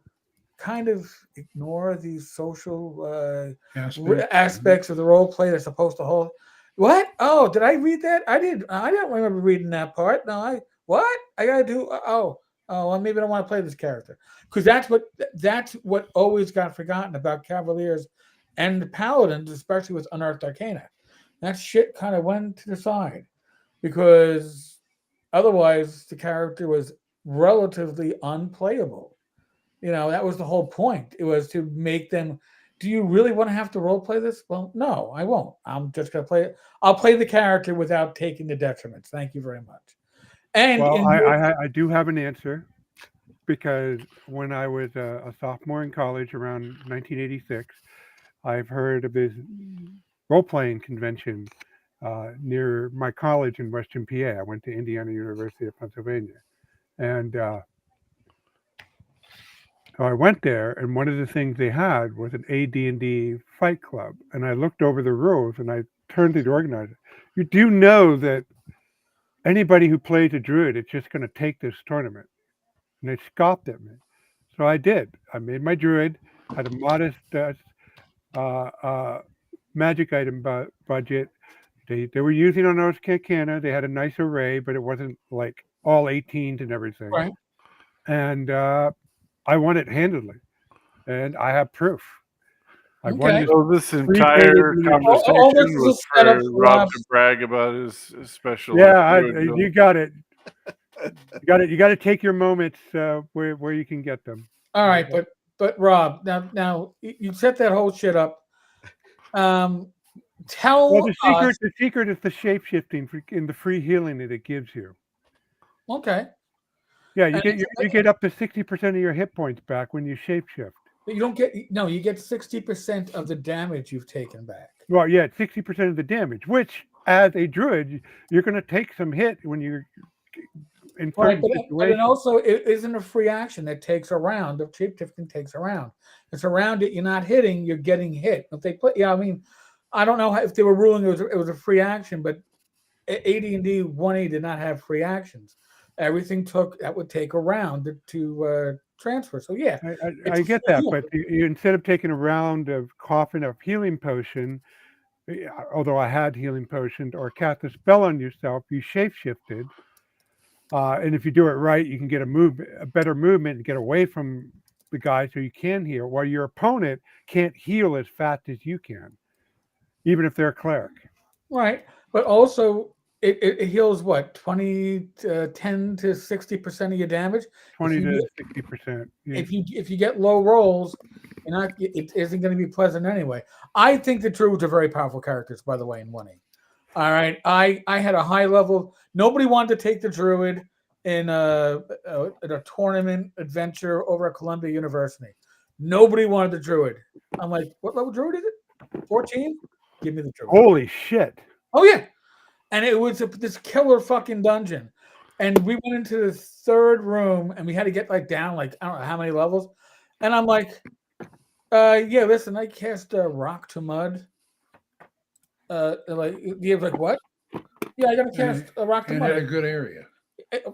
kind of ignore these social aspects of the role play that's supposed to hold. What? Oh, did I read that? I didn't remember reading that part. No, I gotta do. Well, maybe I don't want to play this character because that's what always got forgotten about Cavaliers and the Paladins, especially with Unearthed Arcana. That shit kind of went to the side because otherwise the character was relatively unplayable. That was the whole point. It was to make them. Do you really want to have to role play this? Well, no, I won't. I'm just gonna play it. I'll play the character without taking the detriments. Thank you very much. And well, I do have an answer because when I was a sophomore in college around 1986, I've heard of this role-playing convention near my college in Western PA. I went to Indiana University of Pennsylvania, and so I went there, and one of the things they had was an AD&D fight club. And I looked over the rules, and I turned to the organizer. You do know that anybody who plays a druid is just going to take this tournament. And they scoffed at me. So I did. I made my druid, had a modest magic item budget. They were using Unearthed Arcana. They had a nice array, but it wasn't like all 18s and everything. Right. And I won it handily. And I have proof. I won Okay. this. So this entire conversation All this is was a setup for for Rob Rob's- to brag about his special. Yeah, druid you got it. You got to take your moments where you can get them. All right, but Rob, now you set that whole shit up. Tell Well, us. the secret is the shape shifting in the free healing that it gives you. Okay, Yeah, And you get up to 60% of your hit points back when you shapeshift. but you don't get you get 60% of the damage you've taken back. Well, yeah, 60% of the damage, which as a druid, you're going to take some hit when you're in Right, certain but it situations. also it isn't a free action that takes a round. Of shapeshifting takes a round. It's a round that you're not hitting, you're getting hit. If they put, I mean, I don't know if they were ruling it was a free action, but AD&D 1A did not have free actions. Everything that would take a round to transfer. So yeah, I get that, but you, instead of taking a round of coughing of healing potion, although I had healing potion, or cast a spell on yourself, you shapeshifted. And if you do it right, you can get a better movement and get away from the guy so you can heal, while your opponent can't heal as fast as you can, even if they're a cleric. right. But also it heals what 10 to 60% of your damage. 20 to 60%. Yeah. If you get low rolls, it isn't going to be pleasant anyway. I think the druids are very powerful characters, by the way, in 1A. All right, I had a high level. Nobody wanted to take the druid in a tournament adventure over at Columbia University. Nobody wanted the druid. I'm like, what level druid is it? 14? Give me the druid. Holy shit! Oh yeah, and it was this killer fucking dungeon, and we went into the third room, and we had to get down I don't know how many levels, and I'm like, yeah, listen, I cast Rock to Mud. You have what? Yeah, I got to cast a Rock to It Mud. had a good area.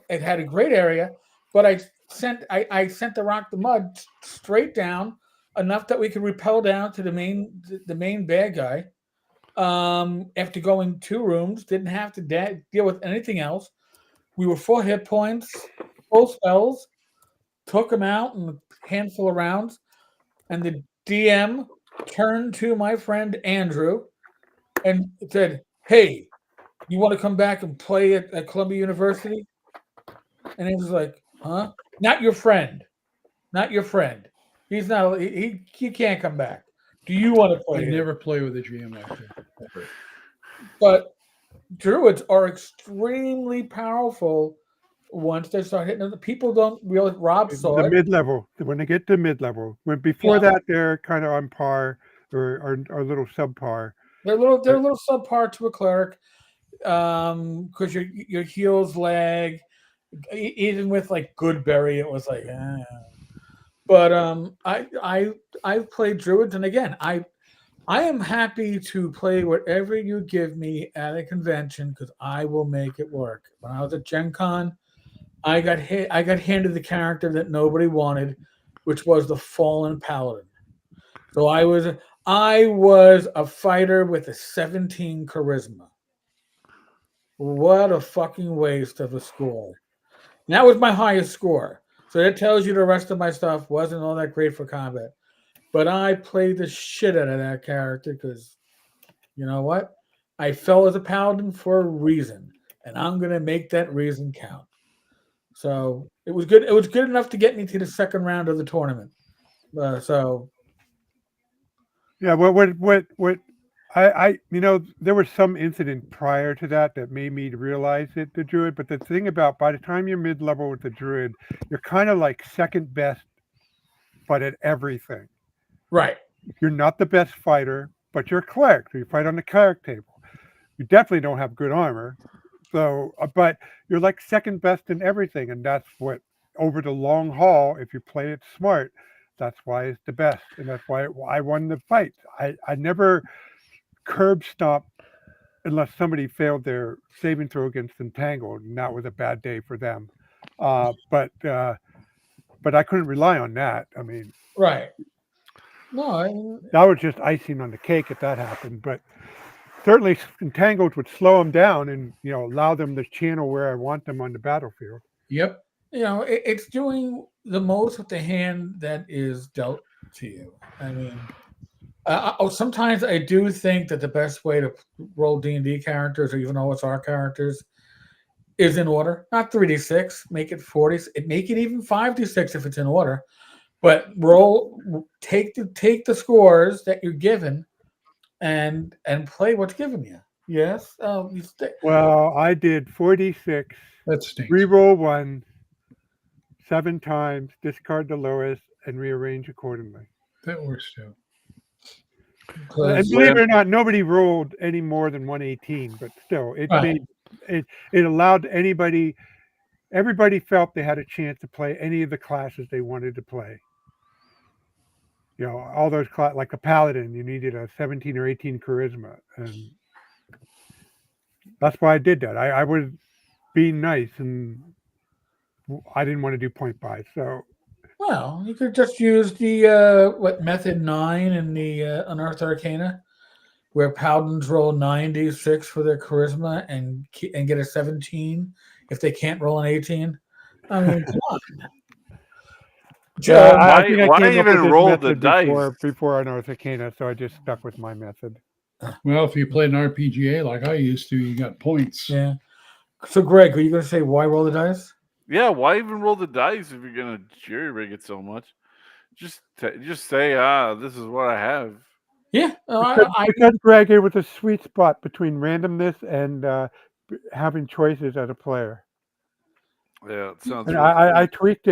It had a great area, but I sent the Rock to Mud straight down enough that we could repel down to the main bad guy. After going 2 rooms, didn't have to deal with anything else. We were full hit points, full spells. Took him out in a handful of rounds, and the DM turned to my friend Andrew and said, "Hey, you want to come back and play at Columbia University?" And he was like, "Huh? Not your friend. Not your friend. He's not. He can't come back. Do you want to I play?" here?" never play with a GM like that. Ever. But druids are extremely powerful once they start hitting them. People don't really. Rob saw The it. mid-level, when they get to mid-level, when before Yeah. that they're kind of on par or a little subpar. They're a little subpar to a cleric, because your heals lag. Even with like Goodberry, it was like, But I played druids, and again, I am happy to play whatever you give me at a convention because I will make it work. When I was at Gen Con, I got handed the character that nobody wanted, which was the Fallen Paladin. So I was a fighter with a 17 charisma. What a fucking waste of a score. And that was my highest score. So that tells you the rest of my stuff wasn't all that great for combat. But I played the shit out of that character because, you know what? I fell as a paladin for a reason, and I'm gonna make that reason count. So it was good. It was good enough to get me to the second round of the tournament. So Yeah, what I there was some incident prior to that made me realize it, the druid. But the thing about by the time you're mid-level with the druid, you're kind of like second best, but at everything. right, You're not the best fighter, but you're a cleric. So you fight on the cleric table. You definitely don't have good armor. So, but you're like second best in everything, and that's what over the long haul, if you play it smart, that's why it's the best, and that's why I won the fight. I never curb stomp unless somebody failed their saving throw against Entangled, and that was a bad day for them. But I couldn't rely on that. I mean, right. No, that was just icing on the cake if that happened. But certainly, Entangled would slow them down and allow them to channel where I want them on the battlefield. Yep. it's doing the most with the hand that is dealt to you. I mean, sometimes I do think that the best way to roll D&D characters or even OSR characters is in order, not 3d6. Make it 40. Make it even 5d6 if it's in order. But take the scores that you're given, and play what's given you. Yes. Well, I did 46, That stinks. re-roll 1, 7 times, discard the lowest, and rearrange accordingly. That works too. And believe it or not, nobody rolled any more than 118, but still, it Right. made it allowed everybody felt they had a chance to play any of the classes they wanted to play. All those like a paladin, you needed a 17 or 18 charisma, and that's why I did that. I was being nice, and I didn't want to do point buy. So, Well, you could just use the method 9 in the Unearthed Arcana, where paladins roll 9d6 for their charisma and get a 17 if they can't roll an 18. I mean, come on. yeah, Why- I think I why came up even with this roll the method dice? before Unearthed Arcana, so I just stuck with my method. Well, if you played an RPGA like I used to, you got points. Yeah. So, Greg, are you going to say why roll the dice? Yeah, why even roll the dice if you're gonna jury rig it so much? Just say, this is what I have. Yeah. Because Greg, it was a sweet spot between randomness and having choices as a player. Yeah, it sounds. And real I cool. tweaked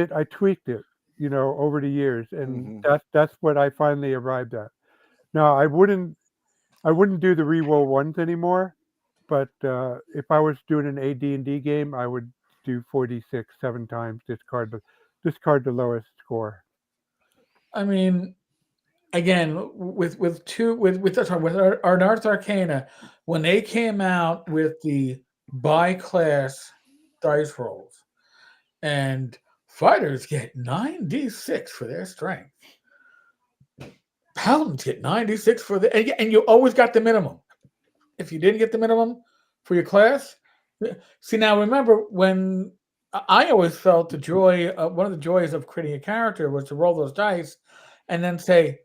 it. Over the years, and that's what I finally arrived at. Now I wouldn't do the reroll ones anymore, but if I was doing an AD&D game, I would do 46 7 times, discard the lowest score. I mean, again, with our Unearthed Arcana, when they came out with the by-class dice rolls, and fighters get 9d6 for their strength, paladins get 9d6 for and you always got the minimum. If you didn't get the minimum for your class, See, now remember when I always felt the joy, one of the joys of creating a character was to roll those dice and then say,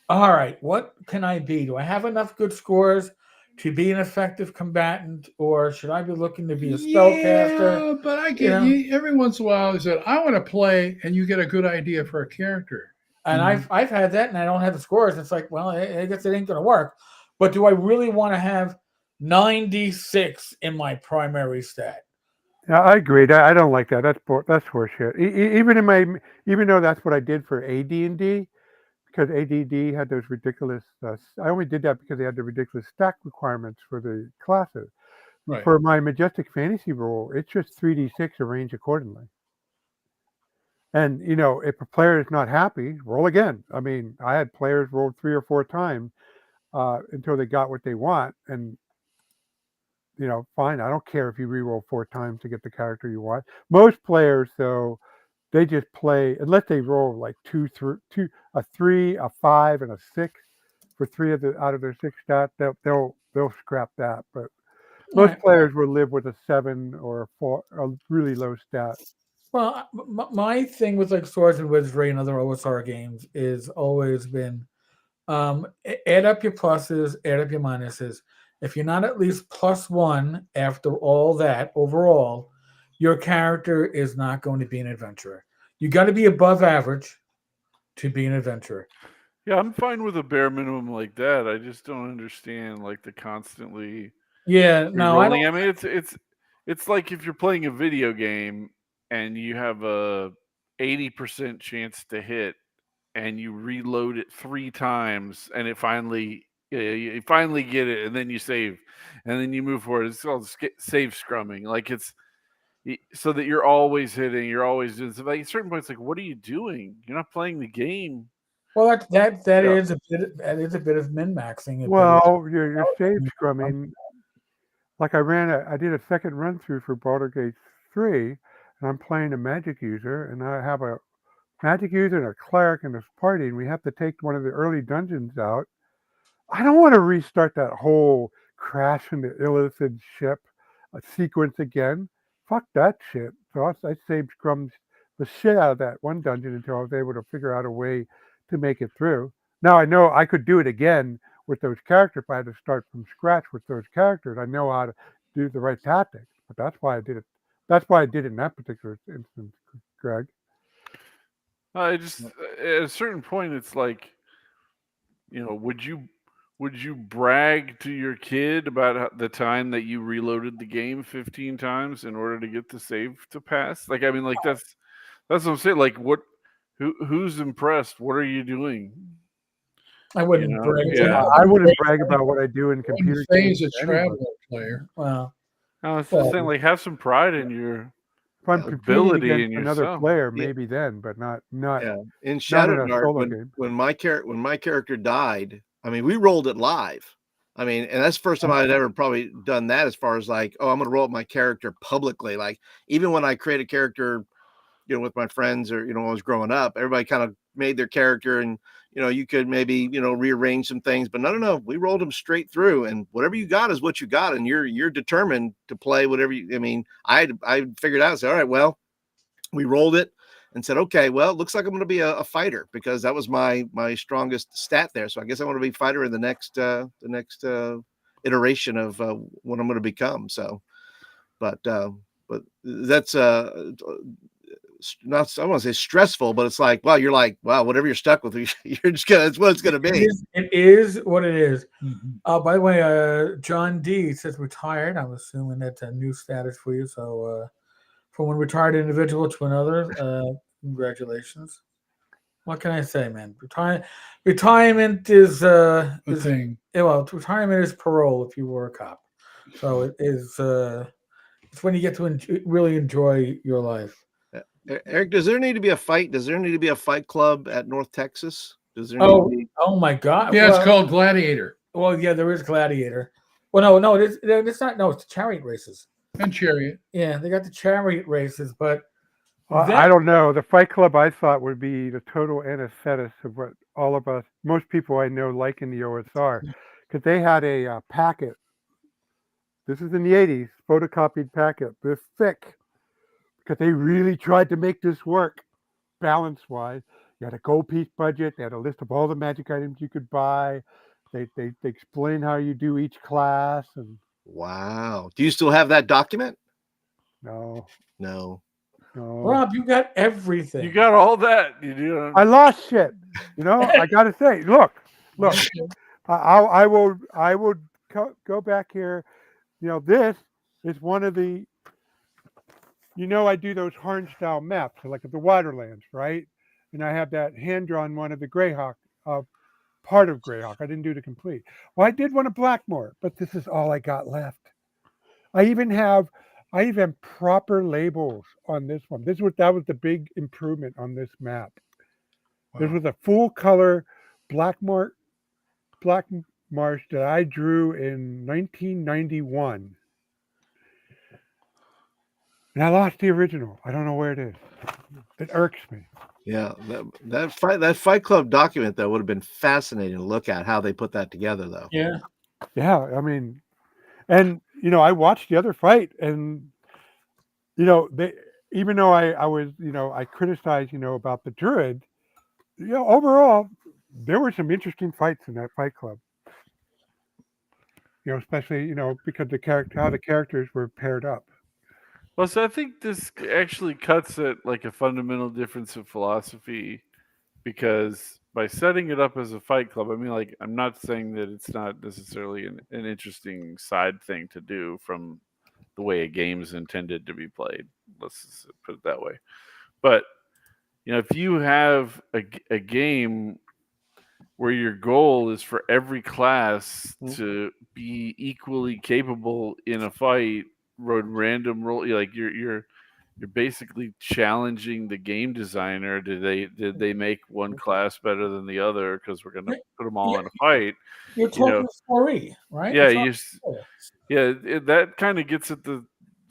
all right, what can I be? Do I have enough good scores to be an effective combatant, or should I be looking to be a spellcaster? Yeah, but I You get know, you every once in a while. They said, "I want to play," and you get a good idea for a character. and Mhm. I've had that, and I don't have the scores. It's like, well, I guess it ain't going to work. But do I really want to have 96 in my primary stat? Yeah, I agreed. I don't like that. That's horseshit. Even though that's what I did for AD&D, because ADD had those ridiculous. I only did that because they had the ridiculous stack requirements for the classes. Right. For my Majestic Fantasy role, it's just 3d6 arranged accordingly. And if a player is not happy, roll again. I mean, I had players roll 3 or 4 times until they got what they want, and fine. I don't care if you re-roll 4 times to get the character you want. Most players, though, they just play unless they roll like a 3, a 5, and a 6 for 3 out of their 6 stats. They'll scrap that. But most Right. players will live with a 7 or a 4, a really low stat. Well, my thing with like Swords and Wizardry and other OSR games is always been add up your pluses, add up your minuses. If you're not at least +1 after all that overall, your character is not going to be an adventurer. You got to be above average to be an adventurer. Yeah, I'm fine with a bare minimum like that. I just don't understand like the constantly Yeah, no, I re-rolling. don't. I mean, it's like if you're playing a video game and you have a 80% chance to hit, and you reload it 3 times, and it finally you finally get it, and then you save, and then you move forward. It's called save scrumming. Like so that you're always hitting, you're always doing something. Like at certain points, like what are you doing? You're not playing the game. Well, that Yeah. is a bit of min maxing. A bit of Well, your save scrumming, like I did a second run through for Baldur's Gate 3, and I'm playing a magic user, and I have a magic user and a cleric in this party, and we have to take one of the early dungeons out. I don't want to restart that whole crash into Illithid ship sequence again. Fuck that shit. So I saved scrums the shit out of that one dungeon until I was able to figure out a way to make it through. Now I know I could do it again with those characters if I had to start from scratch with those characters. I know how to do the right tactics, but that's why I did it. That's why I did it in that particular instance, Greg. I just at a certain point, it's like, would you brag to your kid about the time that you reloaded the game 15 times in order to get the save to pass? Like, I mean, like that's what I'm saying. Like, who's impressed? What are you doing? I wouldn't brag. Yeah. I wouldn't brag about what I do in computer When games. Faye's a to anybody. traveler player. Well, No, it's Well, the same. Like, have some pride in your If I'm competing ability in against another yourself. player, Yeah. maybe then, but not Yeah. In not Shadow in a Dark, solo game. when my character died, I mean, we rolled it live. I mean, and that's the first time I'd ever probably done that as far as like, oh, I'm going to roll up my character publicly. Like, even when I create a character, with my friends or, when I was growing up, everybody kind of made their character and, you could maybe, rearrange some things, but no, we rolled them straight through, and whatever you got is what you got. And you're determined to play whatever I mean, I figured out, so, all right, well, we rolled it and said, okay, well, it looks like I'm going to be a fighter because that was my strongest stat there. So I guess I want to be a fighter in the next iteration of what I'm going to become. So, but that's not, I want to say stressful, but it's like, well, you're like, wow, whatever you're stuck with, you're just gonna, it's what it's gonna be. it is what it is. Mhm. By the way, John D says retired. I'm assuming that's a new status for you. So, from one retired individual to another, congratulations. What can I say, man? Retirement is The thing. well, retirement is parole if you were a cop. So it is. It's when you get to really enjoy your life. Eric, does there need to be a fight? Does there need to be a fight club at North Texas? Does there Oh, need to be? oh my God! Yeah, Well, it's called Gladiator well, yeah, there is Gladiator. Well, no, it's not. No, it's the chariot races. and Chariot. Yeah, they got the chariot races, but Well, that- I don't know. The Fight Club I thought would be the total antithesis of what all of us, most people I know, like in the OSR, because they had a packet This is in the 80s, photocopied packet, this thick, because they really tried to make this work balance-wise. You had a gold piece budget. They had a list of all the magic items you could buy. They explain how you do each class, and Wow. Do you still have that document? no, No. Rob, you got everything. You got all that. You do. I lost shit. I got to say, look, I will go back here. This is one of the. I do those Harn style maps, like of the Waterlands, right? And I have that hand drawn one of the Greyhawk, part of Greyhawk. I didn't do the complete. Well, I did one of Blackmore, but this is all I got left. I even have proper labels on this one. That was the big improvement on this map. This was a full color Black Marsh that I drew in 1991. And I lost the original. I don't know where it is. It irks me. Yeah, that Fight Club document though would have been fascinating to look at how they put that together though. Yeah. Yeah, I mean, and I watched the other fight, and they, even though I was I criticized about the Druid, overall there were some interesting fights in that Fight Club. Especially because how the characters were paired up. Well, so I think this actually cuts at like a fundamental difference of philosophy, because by setting it up as a fight club, I mean, like, I'm not saying that it's not necessarily an interesting side thing to do from the way a game is intended to be played. Let's just put it that way. But if you have a game where your goal is for every class to be equally capable in a fight, random roll, like you're basically challenging the game designer. Did they make one class better than the other because we're going to put them all in a fight? You're talking story, right? Yeah, that kind of gets at the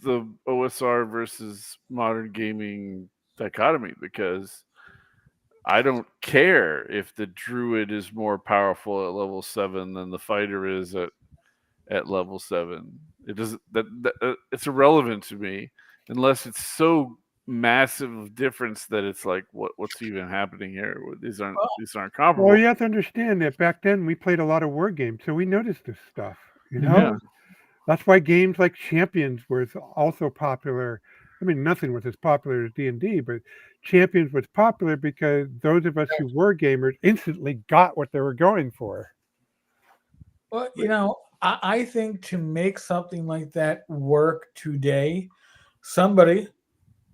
OSR versus modern gaming dichotomy, because I don't care if the druid is more powerful at level 7 than the fighter is at level 7. It doesn't it's irrelevant to me unless it's so massive difference that it's like, what's even happening here? These aren't comparable. Well, you have to understand that back then we played a lot of war games, so we noticed this stuff. Yeah. That's why games like Champions were also popular. I mean, nothing was as popular as D&D, but Champions was popular because those of us who were gamers instantly got what they were going for. Well, I think to make something like that work today, somebody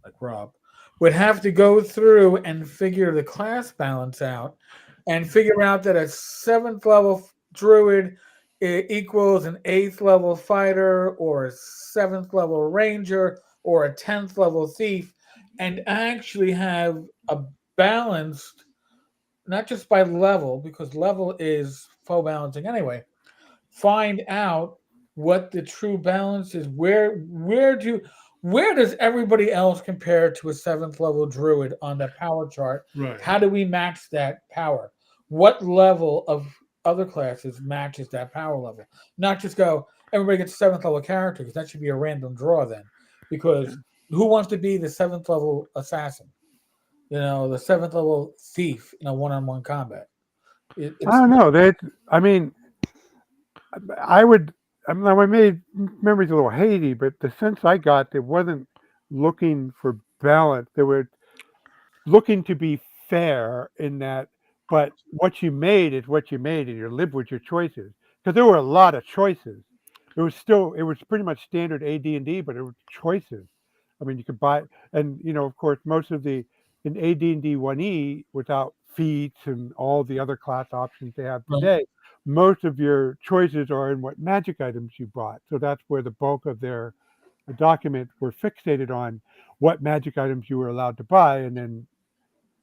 like Rob would have to go through and figure the class balance out and figure out that a 7th level druid equals an 8th level fighter or a 7th level ranger or a 10th level thief, and actually have a balanced, not just by level, because level is faux balancing anyway. Find out what the true balance is. Where does everybody else compare to a 7th level druid on the power chart? Right. How do we match that power? What level of other classes matches that power level? Not just go, everybody gets a 7th level character, because that should be a random draw then. Because who wants to be the 7th level assassin? The 7th level thief in a one-on-one combat. I don't know. I made memories a little hazy, but the sense I got, it wasn't looking for balance. They were looking to be fair in that, but what you made is what you made, and you live with your choices. Because there were a lot of choices. It was pretty much standard AD&D, but it was choices. I mean, you could buy, and of course, most of in AD&D 1E, without feats and all the other class options they have today, most of your choices are in what magic items you bought. So that's where the bulk of their document were fixated on what magic items you were allowed to buy, and then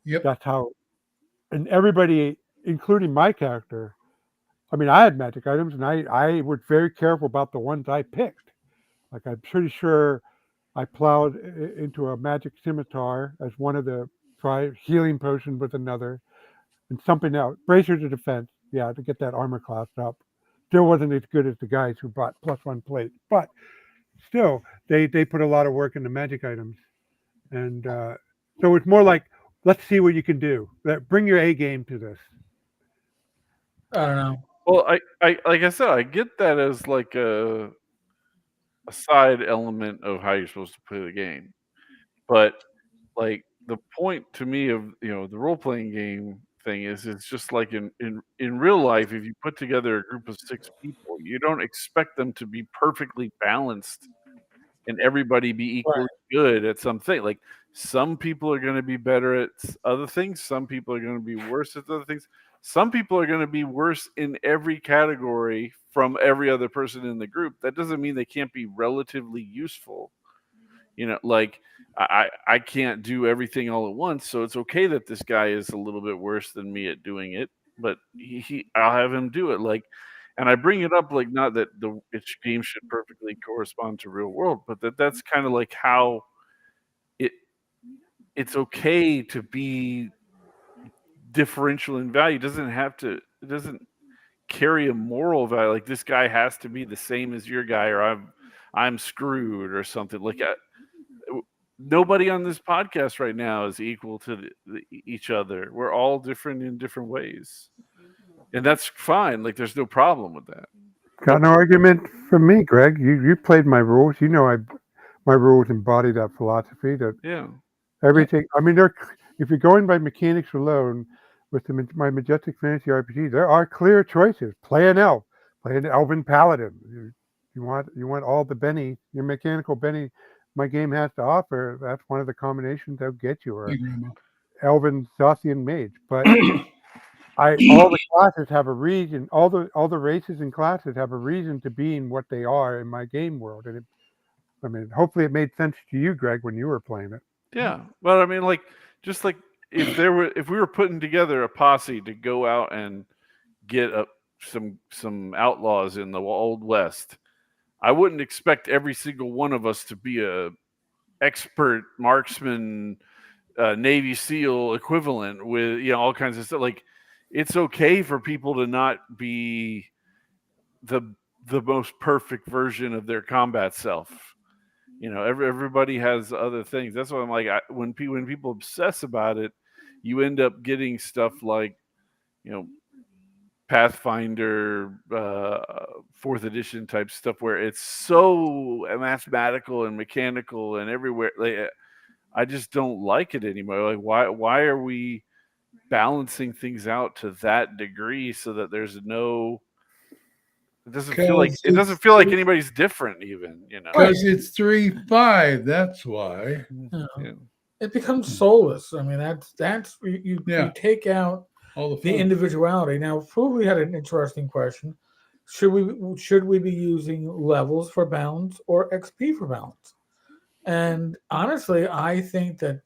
that's how. And everybody, including my character, I mean, I had magic items, and I was very careful about the ones I picked. Like, I'm pretty sure I plowed into a magic scimitar as one of the healing potion with another, and something else. Bracers of defense, to get that armor class up. still wasn't as good as the guys who bought +1 plate. But still, they put a lot of work into magic items, and so it's more like, let's see what you can do. Bring your A game to this. I don't know. Well, I like I said, I get that as like a side element of how you're supposed to play the game, but like the point to me of the role playing game thing is it's just like in real life, if you put together a group of 6 people, you don't expect them to be perfectly balanced and everybody be equally good at something. Like some people are going to be better at other things, some people are going to be worse at other things. Some people are going to be worse in every category from every other person in the group. That doesn't mean they can't be relatively useful. Like I can't do everything all at once, so it's okay that this guy is a little bit worse than me at doing it, but I'll have him do it. Like, and I bring it up like not that each game should perfectly correspond to real world, but that's kind of like how it's okay to be differential in value. It doesn't carry a moral value. Like this guy has to be the same as your guy, or I'm screwed or something. Like nobody on this podcast right now is equal to each other. We're all different in different ways, and that's fine. Like there's no problem with that. Got no argument from me, Greg. You played my rules. My rules embody that philosophy. That Yeah. everything. I mean, if you're going by mechanics alone, with my Majestic Fantasy RPG, there are clear choices. Play an elf, play an elven paladin. You want all the Benny, your mechanical Benny, my game has to offer. That's one of the combinations that'll get you, or elven Thothian mage. But all the classes have a reason. All the races and classes have a reason to being what they are in my game world. And hopefully it made sense to you, Greg, when you were playing it. Yeah. Well, I mean, like, just like if we were putting together a posse to go out and get some outlaws in the Old West, I wouldn't expect every single one of us to be a expert marksman, Navy SEAL equivalent with all kinds of stuff. Like, it's okay for people to not be the most perfect version of their combat self. Everybody has other things. That's why I'm like, when people obsess about it, you end up getting stuff like, Pathfinder, 4th edition type stuff where it's so mathematical and mechanical and everywhere. Like, I just don't like it anymore. Like, why are we balancing things out to that degree so that there's no? It doesn't feel like anybody's different, even. Because it's 3-5. That's why. Yeah. It becomes soulless. I mean, that's you take out All the individuality. Now, Foodly had an interesting question: should we be using levels for balance or XP for balance? And honestly, I think that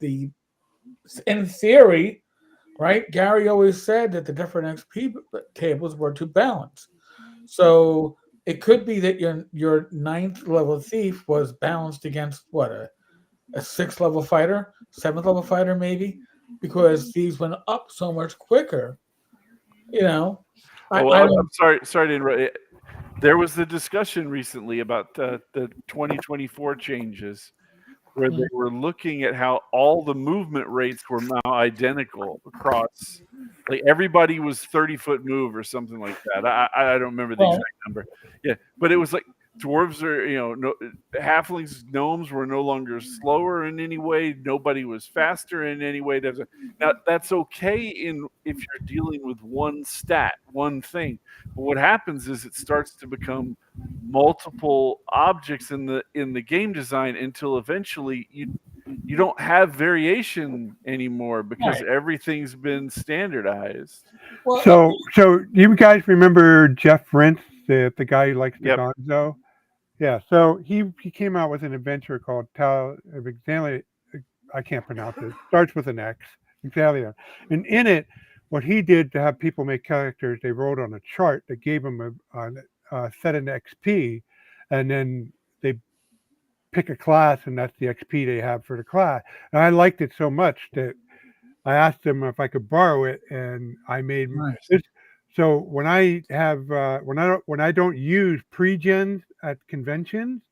in theory, right? Gary always said that the different XP tables were to balance. So it could be that your 9th level thief was balanced against what, a 6th level fighter, 7th level fighter, maybe, because these went up so much quicker. I'm sorry to interrupt. There was a discussion recently about the 2024 changes, where they were looking at how all the movement rates were now identical across. Like everybody was 30-foot move or something like that. I don't remember the exact number. Yeah, but it was like dwarves are, halflings, gnomes were no longer slower in any way. Nobody was faster in any way. Now that's okay if you're dealing with one stat, one thing. But what happens is it starts to become multiple objects in the game design until eventually you don't have variation anymore because everything's been standardized. So you guys remember Jeff Rentz, the guy who likes the Gonzo? Yeah. So he came out with an adventure called Tal of Exalia. I can't pronounce it. Starts with an X. Exalia. And in it, what he did to have people make characters, they wrote on a chart that gave them a set in XP, and then they pick a class, and that's the XP they have for the class. And I liked it so much that I asked him if I could borrow it, and I made So when I have when I don't use pre-gens at conventions,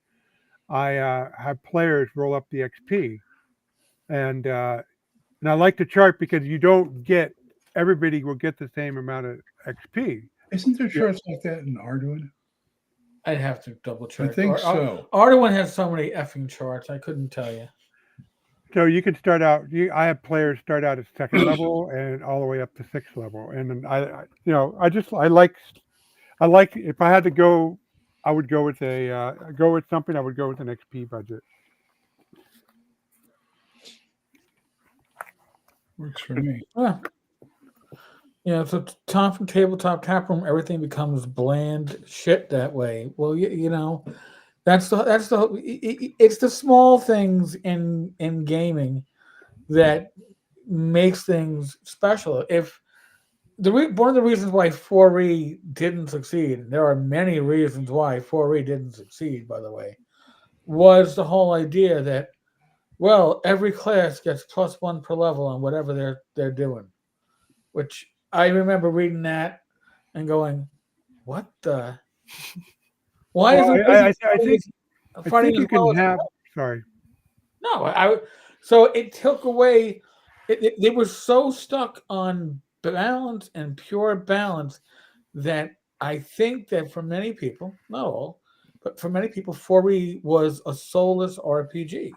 I have players roll up the XP, and I like the chart because you don't get everybody will get the same amount of XP. Isn't there charts like that in Arduin? I'd have to double check. think so. Arduin has so many effing charts. I couldn't tell you. So you can start out. I have players start out at second level and all the way up to sixth level, and I like if I had to go, I would go with something. I would go with an XP budget. Works for me. Yeah. So Tom from Tabletop Tap Room, everything becomes bland shit that way. Well, that's it's the small things in gaming that makes things special. If one of the reasons why 4E didn't succeed, and there are many reasons why 4E didn't succeed, by the way, was the whole idea that, well, every class gets +1 per level on whatever they're doing, which I remember reading that and going, "What the? Why Well, is I think you can have. Sorry. No, so it took away. They were so stuck on balance and pure balance that I think that for many people, not all, but for many people, 4E was a soulless RPG.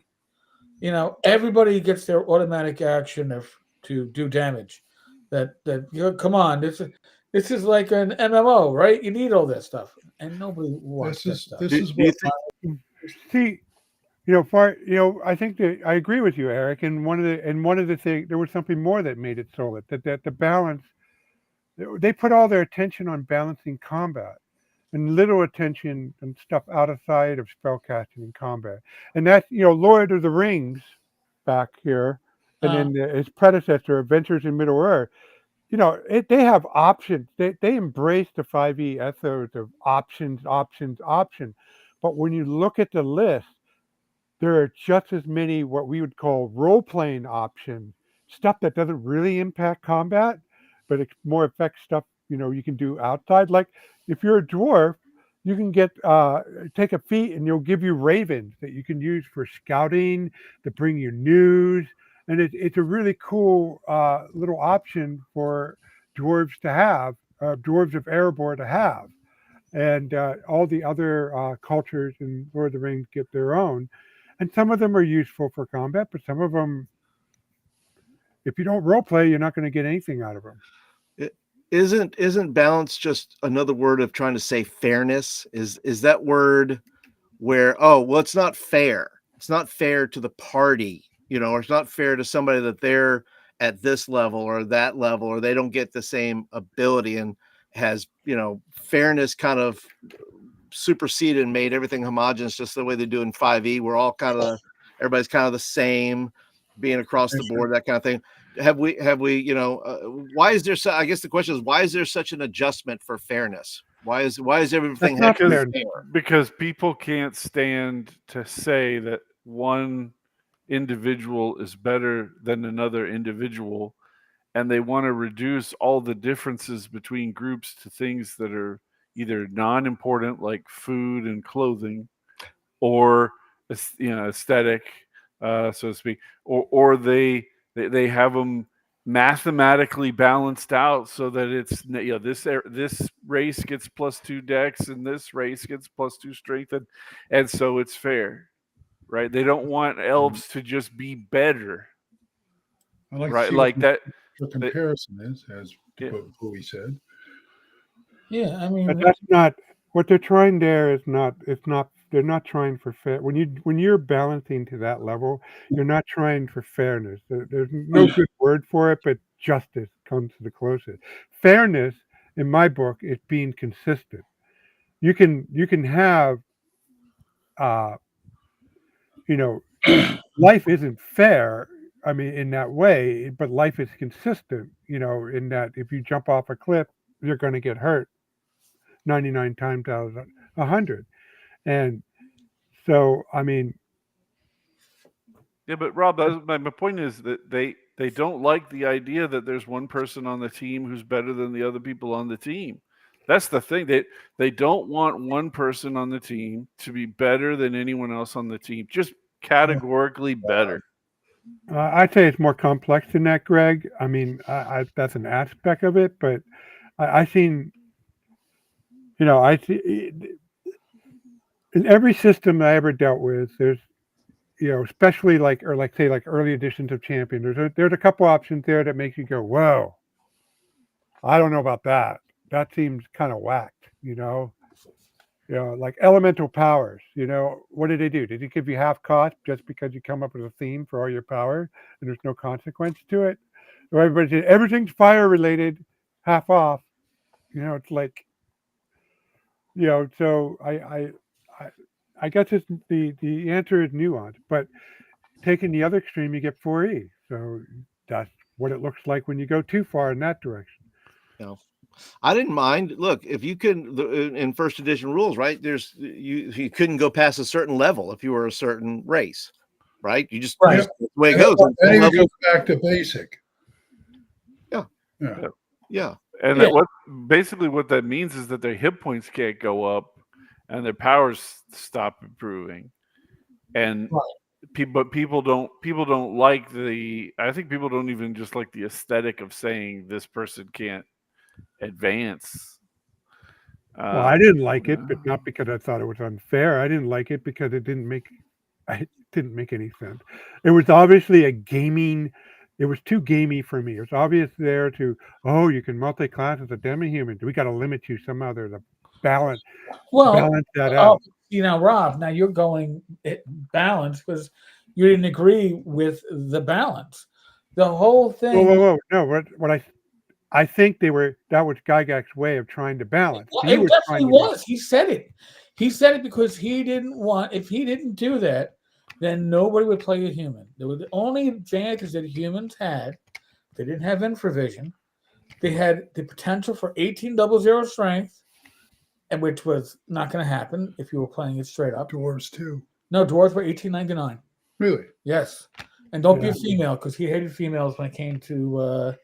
Everybody gets their automatic action to do damage. Come on, this is like an MMO, right? You need all this stuff, and nobody wants this stuff. This is what See, I think that I agree with you, Eric. And one of the things, there was something more that made it solid. That the balance, they put all their attention on balancing combat, and little attention and stuff outside of spellcasting and combat. And that's Lord of the Rings back here, and then his predecessor, Adventures in Middle Earth. They have options. They embrace the 5e ethos of options. But when you look at the list, there are just as many what we would call role-playing options, stuff that doesn't really impact combat, but it more affects stuff you can do outside. Like if you're a dwarf, you can take a feat and you'll give you ravens that you can use for scouting, to bring you news. And it's a really cool little option for dwarves to have, dwarves of Erebor to have. And all the other cultures in Lord of the Rings get their own. And some of them are useful for combat, but some of them, if you don't role play, you're not going to get anything out of them. Isn't balance just another word of trying to say fairness? Is that word where, it's not fair. It's not fair to the party, or it's not fair to somebody that they're at this level or that level, or they don't get the same ability, and has, fairness kind of superseded and made everything homogenous, just the way they do in 5e. We're all everybody's kind of the same, being across the board, that kind of thing. Have we, why is there I guess the question is, why is there such an adjustment for fairness? Why is everything fair? Because people can't stand to say that one individual is better than another individual, and they want to reduce all the differences between groups to things that are either non-important, like food and clothing, or aesthetic, so to speak, or they have them mathematically balanced out so that it's this race gets +2 dex and this race gets +2 strength, and so it's fair, right? They don't want elves to just be better, right? Like that. The comparison is, as Bowie said. Yeah, I mean, but that's not what they're trying there. They're not trying for fair. When you're balancing to that level, you're not trying for fairness. There's no good word for it, but justice comes to the closest. Fairness, in my book, is being consistent. You can have, life isn't fair. I mean, in that way, but life is consistent. In that if you jump off a cliff, you're going to get hurt 99 times out of 100. And so, I mean, yeah, but Rob, my point is that they They don't like the idea that there's one person on the team who's better than the other people on the team. That's the thing. They don't want one person on the team to be better than anyone else on the team. Just categorically better. I'd say it's more complex than that, Greg. I mean, that's an aspect of it, but I seen, I see in every system I ever dealt with, there's, especially like early editions of Champion, there's a couple options there that makes you go, whoa, I don't know about that. That seems kind of whacked, like elemental powers, what did they do? Did it give you half cost just because you come up with a theme for all your power and there's no consequence to it? Or everybody said everything's fire related, half off. It's like, so I guess it's the answer is nuanced, but taking the other extreme, you get 4E. So that's what it looks like when you go too far in that direction. I didn't mind. Look, if you can, in first edition rules, right? There's you couldn't go past a certain level if you were a certain race, right? You just Right. that's the way it goes. Then it goes back to basic. Yeah. And Yeah. what that means is that their hit points can't go up and their powers stop improving. And Right. people don't like I think people don't even just like the aesthetic of saying this person can't advance. Well, I didn't like it, but not because I thought it was unfair. I didn't like it because it didn't make any sense. It was obviously it was too gamey for me. It was obvious there you can multi-class as a demi-human. We got to limit you somehow. There's a balance that out. Rob, now you're going balance because you didn't agree with the balance. The whole thing. Whoa. No, what I think that was Gygax's way of trying to balance. Well, it definitely was. He said it. He said it because he didn't want. If he didn't do that, then nobody would play a human. There were the only advantages that humans had. They didn't have infravision. They had the potential for 1800 strength, and which was not going to happen if you were playing it straight up. Dwarves too. No, dwarves were 1899. Really? Yes, and don't be a female because he hated females when it came to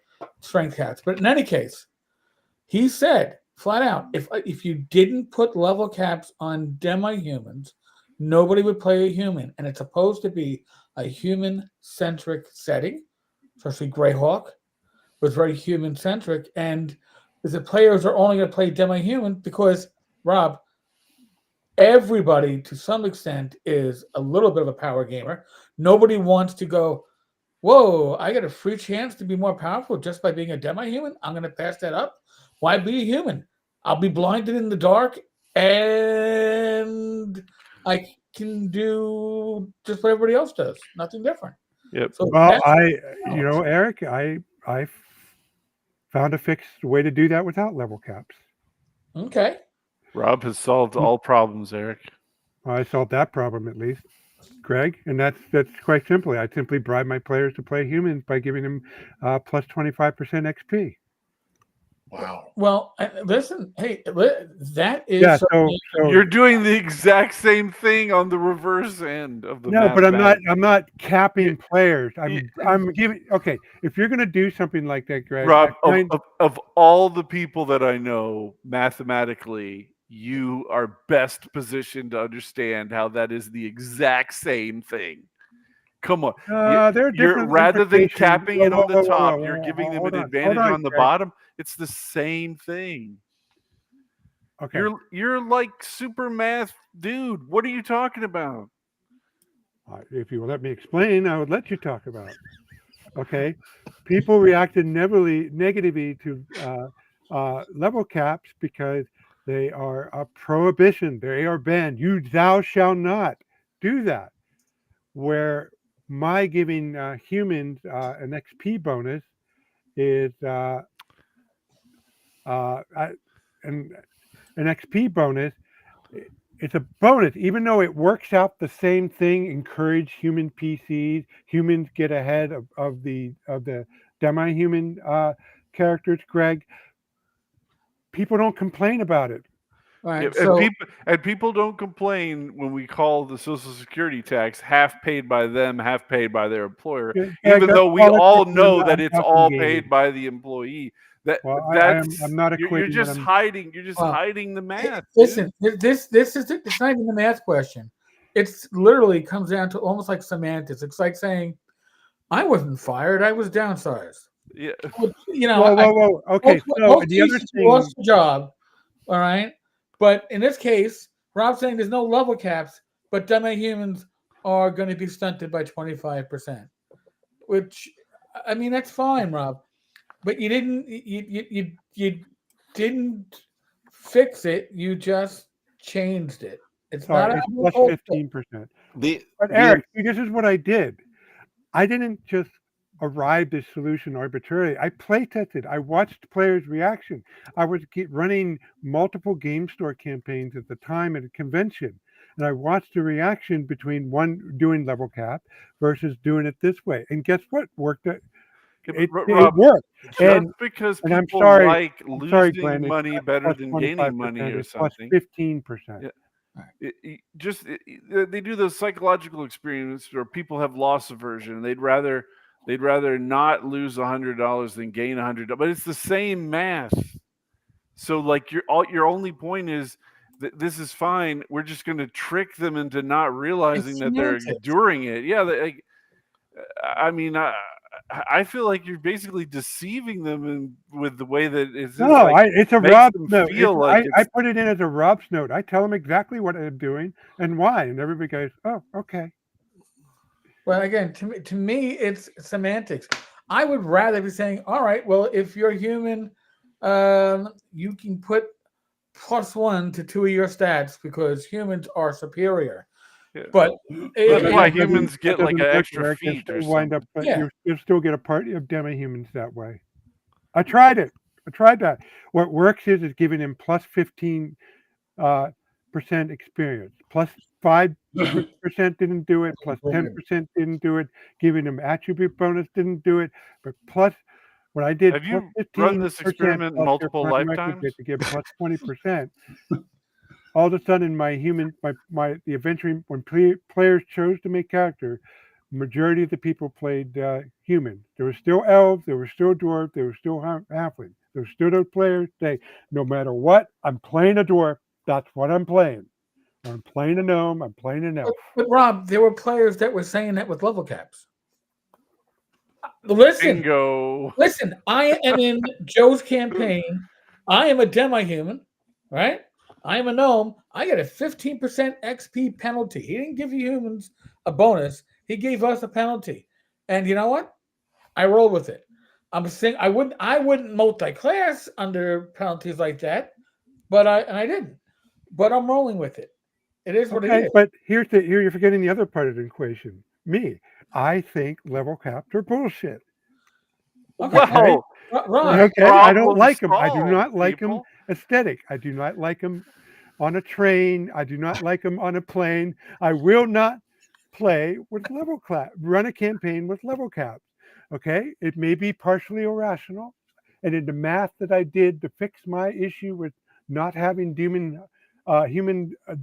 strength cats. But in any case, he said flat out, if you didn't put level caps on demi-humans, nobody would play a human, and it's supposed to be a human-centric setting, especially Greyhawk was very human-centric, and the players are only going to play demi-human because, Rob, everybody to some extent is a little bit of a power gamer. Nobody wants to go, whoa, I get a free chance to be more powerful just by being a demi-human. I'm going to pass that up. Why be a human? I'll be blinded in the dark and I can do just what everybody else does. Nothing different. Yep. So Eric, I found a fixed way to do that without level caps. Okay. Rob has solved all problems, Eric. I solved that problem at least, Greg, and that's quite simply. I simply bribe my players to play humans by giving them plus 25% XP. Wow. Well, listen, hey, that is so you're doing the exact same thing on the reverse end of the no, but I'm not capping players. I'm giving if you're going to do something like that, Greg. Rob, of all the people that I know, mathematically, you are best positioned to understand how that is the exact same thing. Come on, rather than capping it on the top, you're giving them an advantage on the bottom. It's the same thing. Okay, you're like super math, dude. What are you talking about? If you will let me explain, I would let you talk about it. Okay, people reacted negatively to level caps because they are a prohibition. They are banned. Thou shall not do that. Where my giving humans an XP bonus is an XP bonus. It's a bonus, even though it works out the same thing. Encourage human PCs. Humans get ahead of the demi-human characters. Greg, people don't complain about it. All right. Yeah, So and people don't complain when we call the Social Security tax half paid by them, half paid by their employer, Yeah, even that's though we politics all and know that it's all ungated. paid by the employee. Well, That's I'm not you're equating just what I'm. hiding. You're just Well, hiding the math. listen, this is it's not even the math question. It's literally comes down to almost like semantics. It's like saying, "I wasn't fired. I was downsized." Yeah. You know, Whoa. Okay, so most the other cases you lost thing. your job. All right, but in this case, Rob's saying there's no level caps, but demi-humans are going to be stunted by 25%. Which, I mean, that's fine, Rob. But you didn't fix it. You just changed it. It's not Sorry, a it's plus whole thing. 15%. The But the Eric, see, this is what I did. I didn't just arrive this solution arbitrarily. I play tested. I watched players' reaction. I was running multiple game store campaigns at the time at a convention, and I watched the reaction between one doing level cap versus doing it this way. And guess what? Worked. It Rob, worked. just because And I'm people sorry. like I'm sorry, losing Glenn. It's money not better plus than 25%. gaining money or It's plus something. 15%. Yeah. They do those psychological experiments where people have loss aversion and they'd rather not lose $100 than gain $100, but it's the same math. So like your only point is that this is fine. We're just going to trick them into not realizing that they're semantics. doing it. Yeah, I mean, I feel like you're basically deceiving them with the way that it's No, like it's a makes Rob's them note. feel like I it's put it in as a Rob's note. I tell them exactly what I'm doing and why, and everybody goes, "Oh, okay." Well, again, to me, it's semantics. I would rather be saying, all right, well, if you're human, you can put +1 to 2 of your stats because humans are superior. Yeah. But That's That why doesn't- humans that get like doesn't an work, extra Eric. You feet or still wind something. up, Yeah. you still get a party of demi-humans that way. I tried it. I tried that. What works is giving him plus 15 percent experience. Plus 5% didn't do it. Plus 10% didn't do it. Giving him attribute bonus didn't do it. But plus, when I did Have plus you 15 run this experiment plus your multiple prerequisite lifetimes? to give plus 20%, all of a sudden the adventuring, when players chose to make character, majority of the people played human. There were still elves, there were still dwarves, there were still halflings. There were still those players say, no matter what, I'm playing a dwarf. That's what I'm playing. I'm playing a gnome. I'm playing an elf. But Rob, there were players that were saying that with level caps. Listen, Bingo. listen. I am in Joe's campaign. I am a demi-human, right? I am a gnome. I get a 15% XP penalty. He didn't give you humans a bonus. He gave us a penalty. And you know what? I roll with it. I'm saying I wouldn't multi-class under penalties like that, but I didn't. But I'm rolling with it. It is what it Okay, is. but here you're forgetting the other part of the equation. Me, I think level caps are bullshit. Okay, Well, Rob, Okay, I don't problem like them. I do solved, not like them people. aesthetic. I do not like them on a train. I do not like them on a plane. I will not play with level cap. Run a campaign with level caps. Okay, it may be partially irrational, and in the math that I did to fix my issue with not having human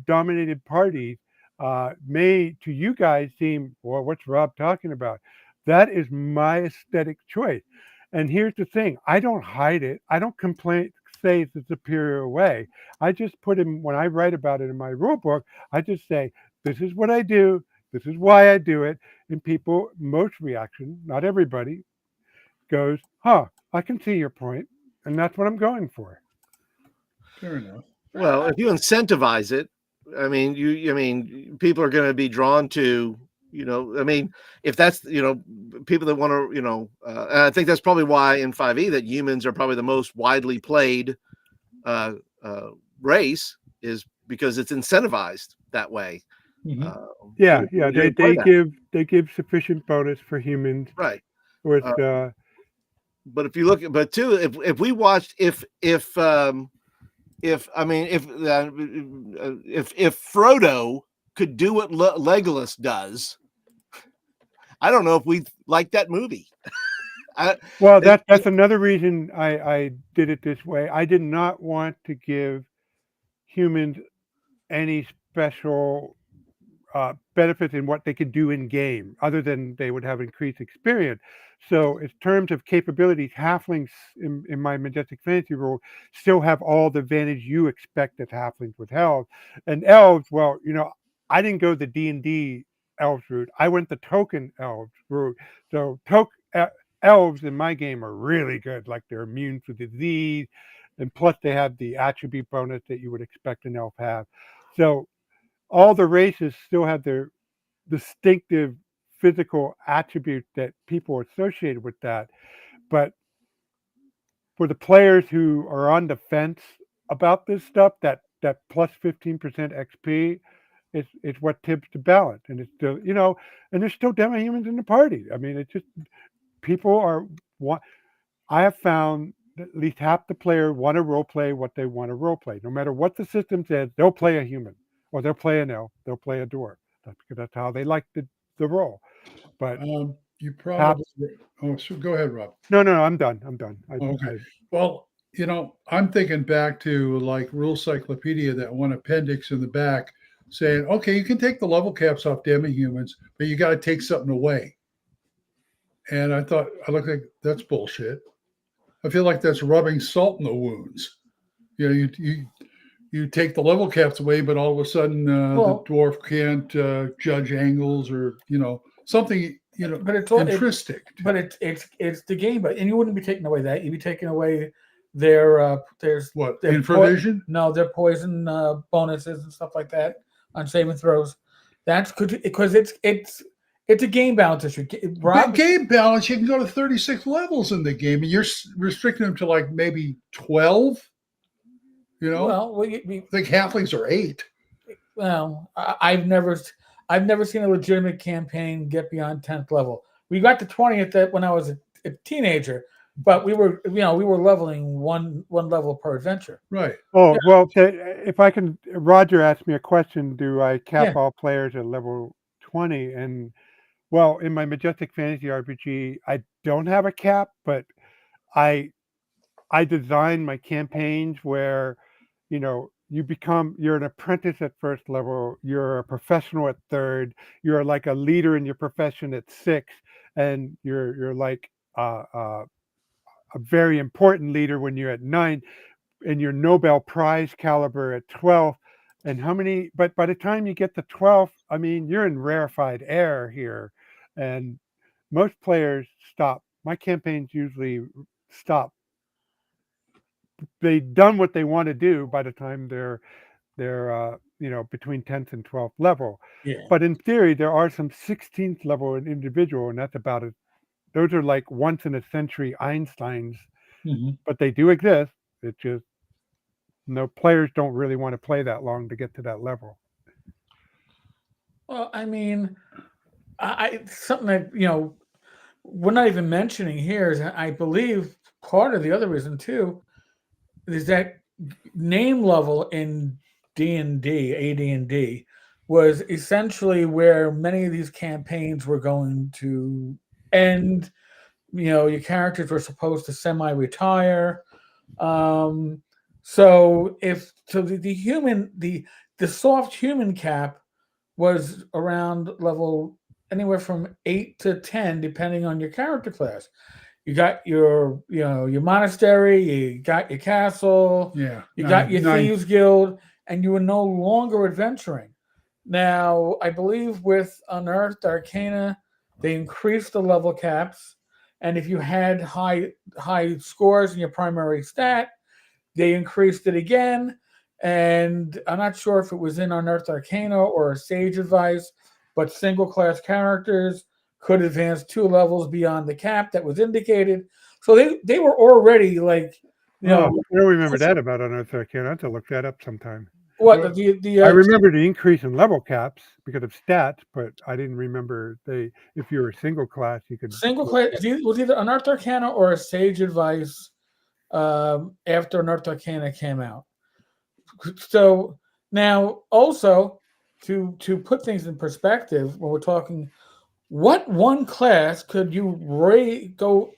dominated parties may to you guys seem, well, what's Rob talking about? That is my aesthetic choice. And here's the thing, I don't hide it. I don't say it's a superior way. I just put in, when I write about it in my rule book, I just say, this is what I do. This is why I do it. And people, most reaction, not everybody, goes, huh, I can see your point. And that's what I'm going for. Fair enough. Well, if you incentivize it, I mean, people are going to be drawn to, if that's, people that want to, and I think that's probably why in 5e that humans are probably the most widely played race, is because it's incentivized that way. Yeah, they give sufficient bonus for humans. Right. With but if you look at, but too, if we watched, if Frodo could do what Legolas does, I don't know if we like that movie. That's another reason I did it this way. I did not want to give humans any special benefits in what they could do in game, other than they would have increased experience. So, in terms of capabilities, halflings in my Majestic Fantasy rule still have all the advantage you expect that halflings would have, and elves. Well, I didn't go the D&D elves route. I went the token elves route. So, elves in my game are really good. Like they're immune to disease, and plus they have the attribute bonus that you would expect an elf have. So all the races still have their distinctive physical attributes that people associated with that. But for the players who are on the fence about this stuff, that plus 15% XP is what tips the balance. And it's still, and there's still demi-humans in the party. I mean, it's just people are I have found that at least half the player want to role play what they want to role play. No matter what the system says, they'll play a human, or they'll play an elf, they'll play a dwarf. That's how they like the role. But you probably. Oh, so go ahead, Rob. no, I'm done. Okay. Well, I'm thinking back to like Rule Cyclopedia, that one appendix in the back saying, okay, you can take the level caps off demi-humans, but you got to take something away. And I looked like that's bullshit. I feel like that's rubbing salt in the wounds. You take the level caps away, but all of a sudden the dwarf can't judge angles or something but it's intrinsic. But it's the game, but and you wouldn't be taking away that. You'd be taking away their infravision? No, their poison bonuses and stuff like that on saving throws. That's because it's a game balance issue. Game balance, you can go to 36 levels in the game, and you're restricting them to like maybe 12. Well, I think halflings are 8. Well, I've never seen a legitimate campaign get beyond 10th level. We got to 20th when I was a teenager, but we were leveling one level per adventure. Right. Oh, well, if I can, Roger asked me a question. Do I cap all players at level 20? And well, in my Majestic Fantasy RPG, I don't have a cap, but I design my campaigns where, you're an apprentice at first level, you're a professional at 3rd, you're like a leader in your profession at 6th, and you're like a very important leader when you're at 9th, and you're Nobel Prize caliber at 12th. And but by the time you get to 12th, I mean, you're in rarefied air here. And most players stop. My campaigns usually stop. They've done what they want to do by the time they're between 10th and 12th level. Yeah. But in theory, there are some 16th level individual, and that's about it. Those are like once in a century Einsteins, but they do exist. It's just players don't really want to play that long to get to that level. Well, I mean, something that we're not even mentioning here is, I believe, part of the other reason too is that name level in AD&D was essentially where many of these campaigns were going to end. Your characters were supposed to semi-retire. So the soft human cap was around level anywhere from 8 to 10, depending on your character class. You got your monastery, you got your castle, you got your thieves guild, and you were no longer adventuring. Now, I believe with Unearthed Arcana, they increased the level caps, and if you had high scores in your primary stat, they increased it again. And I'm not sure if it was in Unearthed Arcana or a Sage Advice, but single class characters could advance 2 levels beyond the cap that was indicated. So they were already like, I don't remember that about Unearthed Arcana. I have to look that up sometime. What I remember the increase in level caps because of stats, but I didn't remember if you were a single class, you could single class. It was either Unearthed Arcana or a Sage Advice after Unearthed Arcana came out. So now also to put things in perspective, when we're talking, what one class could you go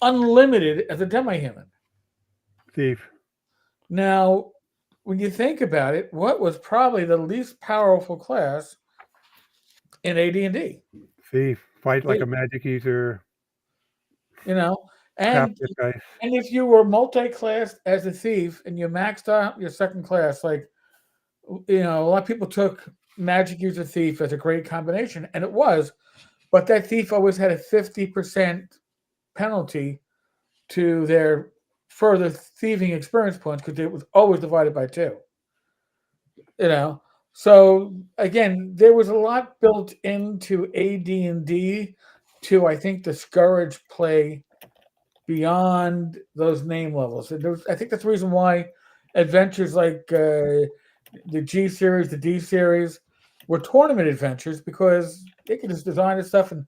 unlimited as a demi-human? Thief. Now, when you think about it, what was probably the least powerful class in AD&D? Thief, fight like a Thief. magic user, You know, tap and your dice. and if you were multi-classed as a thief and you maxed out your second class, like a lot of people took magic user thief as a great combination, and it was, but that thief always had a 50% penalty to their further thieving experience points because it was always divided by 2. So again, there was a lot built into AD&D to, I think, discourage play beyond those name levels. And I think that's the reason why adventures like the G series, the D series, were tournament adventures, because they could just design this stuff and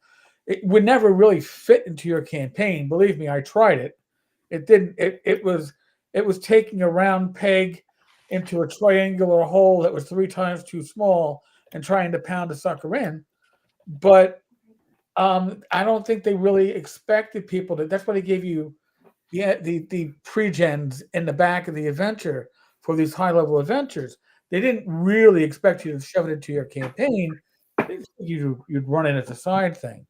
it would never really fit into your campaign. Believe me, I tried it. It didn't. It was taking a round peg into a triangular hole that was 3 times too small and trying to pound a sucker in. But I don't think they really expected people to. That's why they gave you the pre-gens in the back of the adventure for these high-level adventures. They didn't really expect you to shove it into your campaign. You'd run it as a side thing.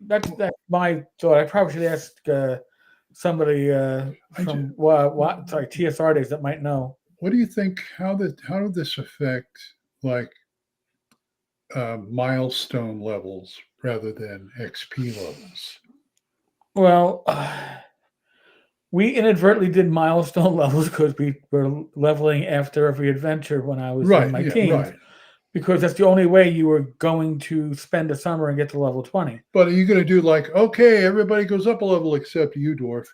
That's my thought. I probably should ask somebody from TSR days that might know. What do you think? How did this affect like milestone levels rather than XP levels? Well, we inadvertently did milestone levels because we were leveling after every adventure when I was in my teens. Right. Because that's the only way you were going to spend a summer and get to level 20. But are you going to do like, okay, everybody goes up a level except you, Dwarf?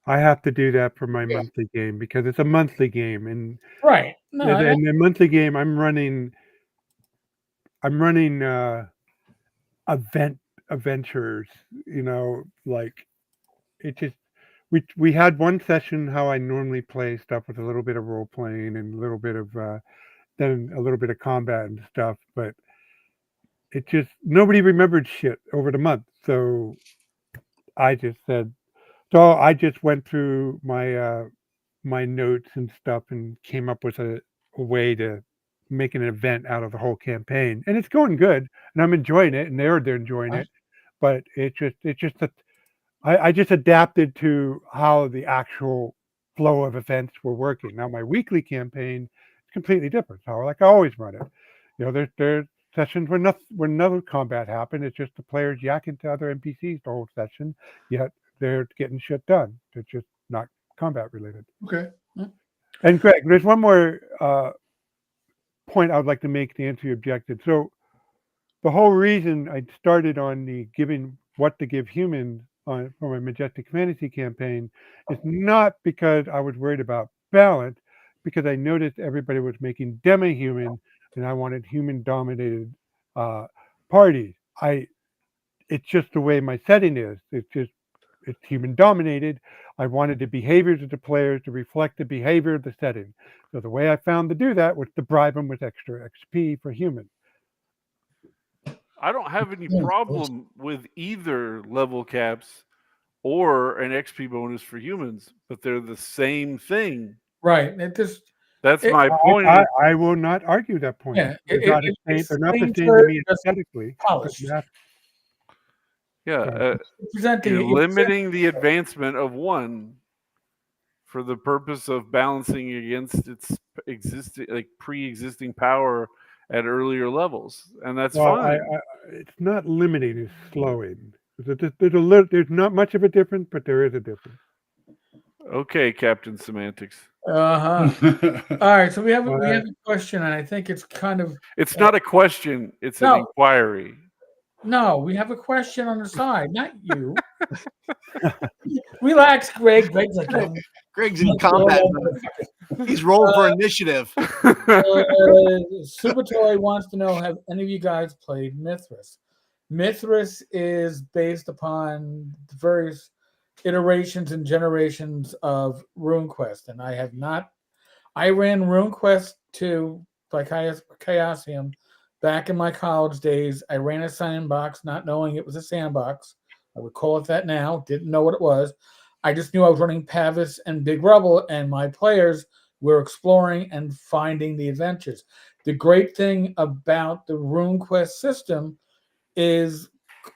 I have to do that for my monthly game because it's a monthly game, and right. No, in the monthly game, I'm running adventures. Like it just we had one session how I normally play stuff with a little bit of role playing and a little bit of then a little bit of combat and stuff, but it just nobody remembered shit over the month. So I just went through my my notes and stuff and came up with a way to make an event out of the whole campaign, and it's going good, and I'm enjoying it, and they're enjoying it. But it's just that I just adapted to how the actual flow of events were working. Now my weekly campaign is completely different. How like I always run it. There's sessions where no combat happened. It's just the players yakking to other NPCs the whole session, yet they're getting shit done. It's just not combat related. Okay. And Greg, there's one more point I would like to make to answer your objection. So the whole reason I started on the giving what to give humans for my Majestic Fantasy campaign is not because I was worried about balance, because I noticed everybody was making demi-human and I wanted human-dominated parties. It's just the way my setting is. It's human-dominated. I wanted the behaviors of the players to reflect the behavior of the setting. So the way I found to do that was to bribe them with extra XP for humans. I don't have any problem with either level caps or an XP bonus for humans, but they're the same thing. Right. That's my point. I will not argue that point. Yeah, they're not the same to me aesthetically. Polished. Yeah, you're limiting the advancement of one for the purpose of balancing against its pre-existing power at earlier levels, and that's fine. It's not limiting; it's slowing. There's not much of a difference, but there is a difference. Okay, Captain Semantics. All right, so we have a question, and I think it's kind of. It's not a question; it's an inquiry. No, we have a question on the side, not you. Relax, Greg. Greg's in combat. He's rolling for initiative. Super Toy wants to know: have any of you guys played Mythras? Mythras is based upon the various iterations and generations of RuneQuest, and I have not. I ran RuneQuest 2 by Chaosium back in my college days. I ran a sandbox, not knowing it was a sandbox. I would call it that now. Didn't know what it was. I just knew I was running Pavis and Big Rubble, and my players We're exploring and finding the adventures. The great thing about the RuneQuest system is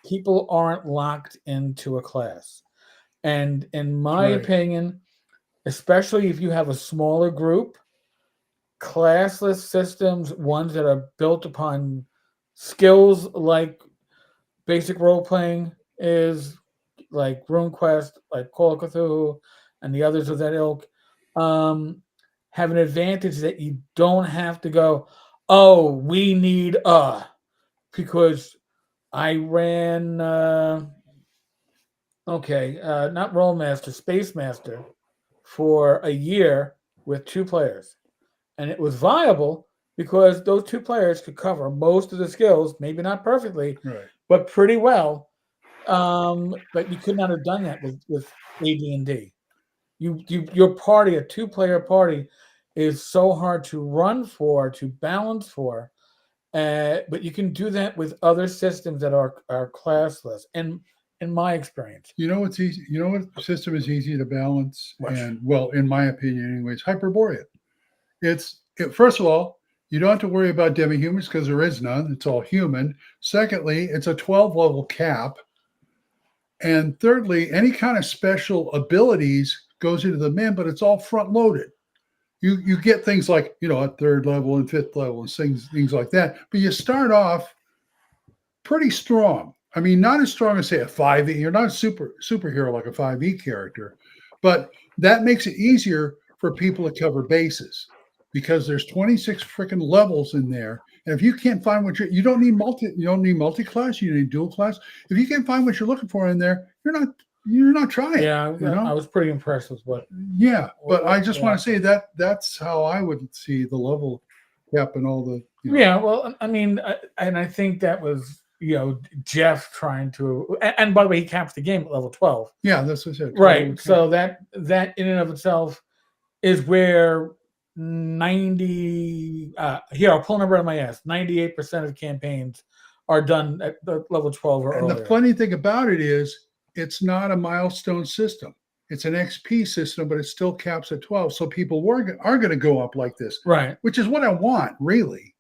people aren't locked into a class. And in my Right. opinion, especially if you have a smaller group, classless systems, ones that are built upon skills like basic role playing is like RuneQuest, like Call of Cthulhu, and the others of that ilk, have an advantage that you don't have to go, oh, we need because I ran not Rollmaster, Space Master for a year with 2 players. And it was viable because those 2 players could cover most of the skills, maybe not perfectly, Right. but pretty well. But you could not have done that with AD&D. Your party, a 2-player party, is so hard to run for, to balance for. But you can do that with other systems that are classless. And in my experience, You know what's easy? You know what system is easy to balance? What? And well, in my opinion, anyways, Hyperborea. First of all, you don't have to worry about demi-humans because there is none. It's all human. Secondly, it's a 12-level cap. And thirdly, any kind of special abilities goes into the men, but it's all front loaded. You get things like, at 3rd level and 5th level and things like that. But you start off pretty strong. I mean, not as strong as say a 5e. You're not a superhero like a 5e character, but that makes it easier for people to cover bases because there's 26 freaking levels in there. And if you can't find what you don't need multi-class, you need dual class. If you can't find what you're looking for in there, you're not trying. yeah, you know? I was pretty impressed with what. Yeah, but I just Yeah. want to say that's how I would see the level cap and all the. Yeah, well, I mean, and I think that was Jeff trying to, and by the way, he caps the game at level 12. Yeah, that's what I said. Right. So that in and of itself is where 90 here, I'll pull a number out of my ass. 98% of campaigns are done at the level 12 or And earlier. the funny thing about it is, it's not a milestone system. It's an XP system, but it still caps at 12. So people are going to go up like this, Right. which is what I want, really.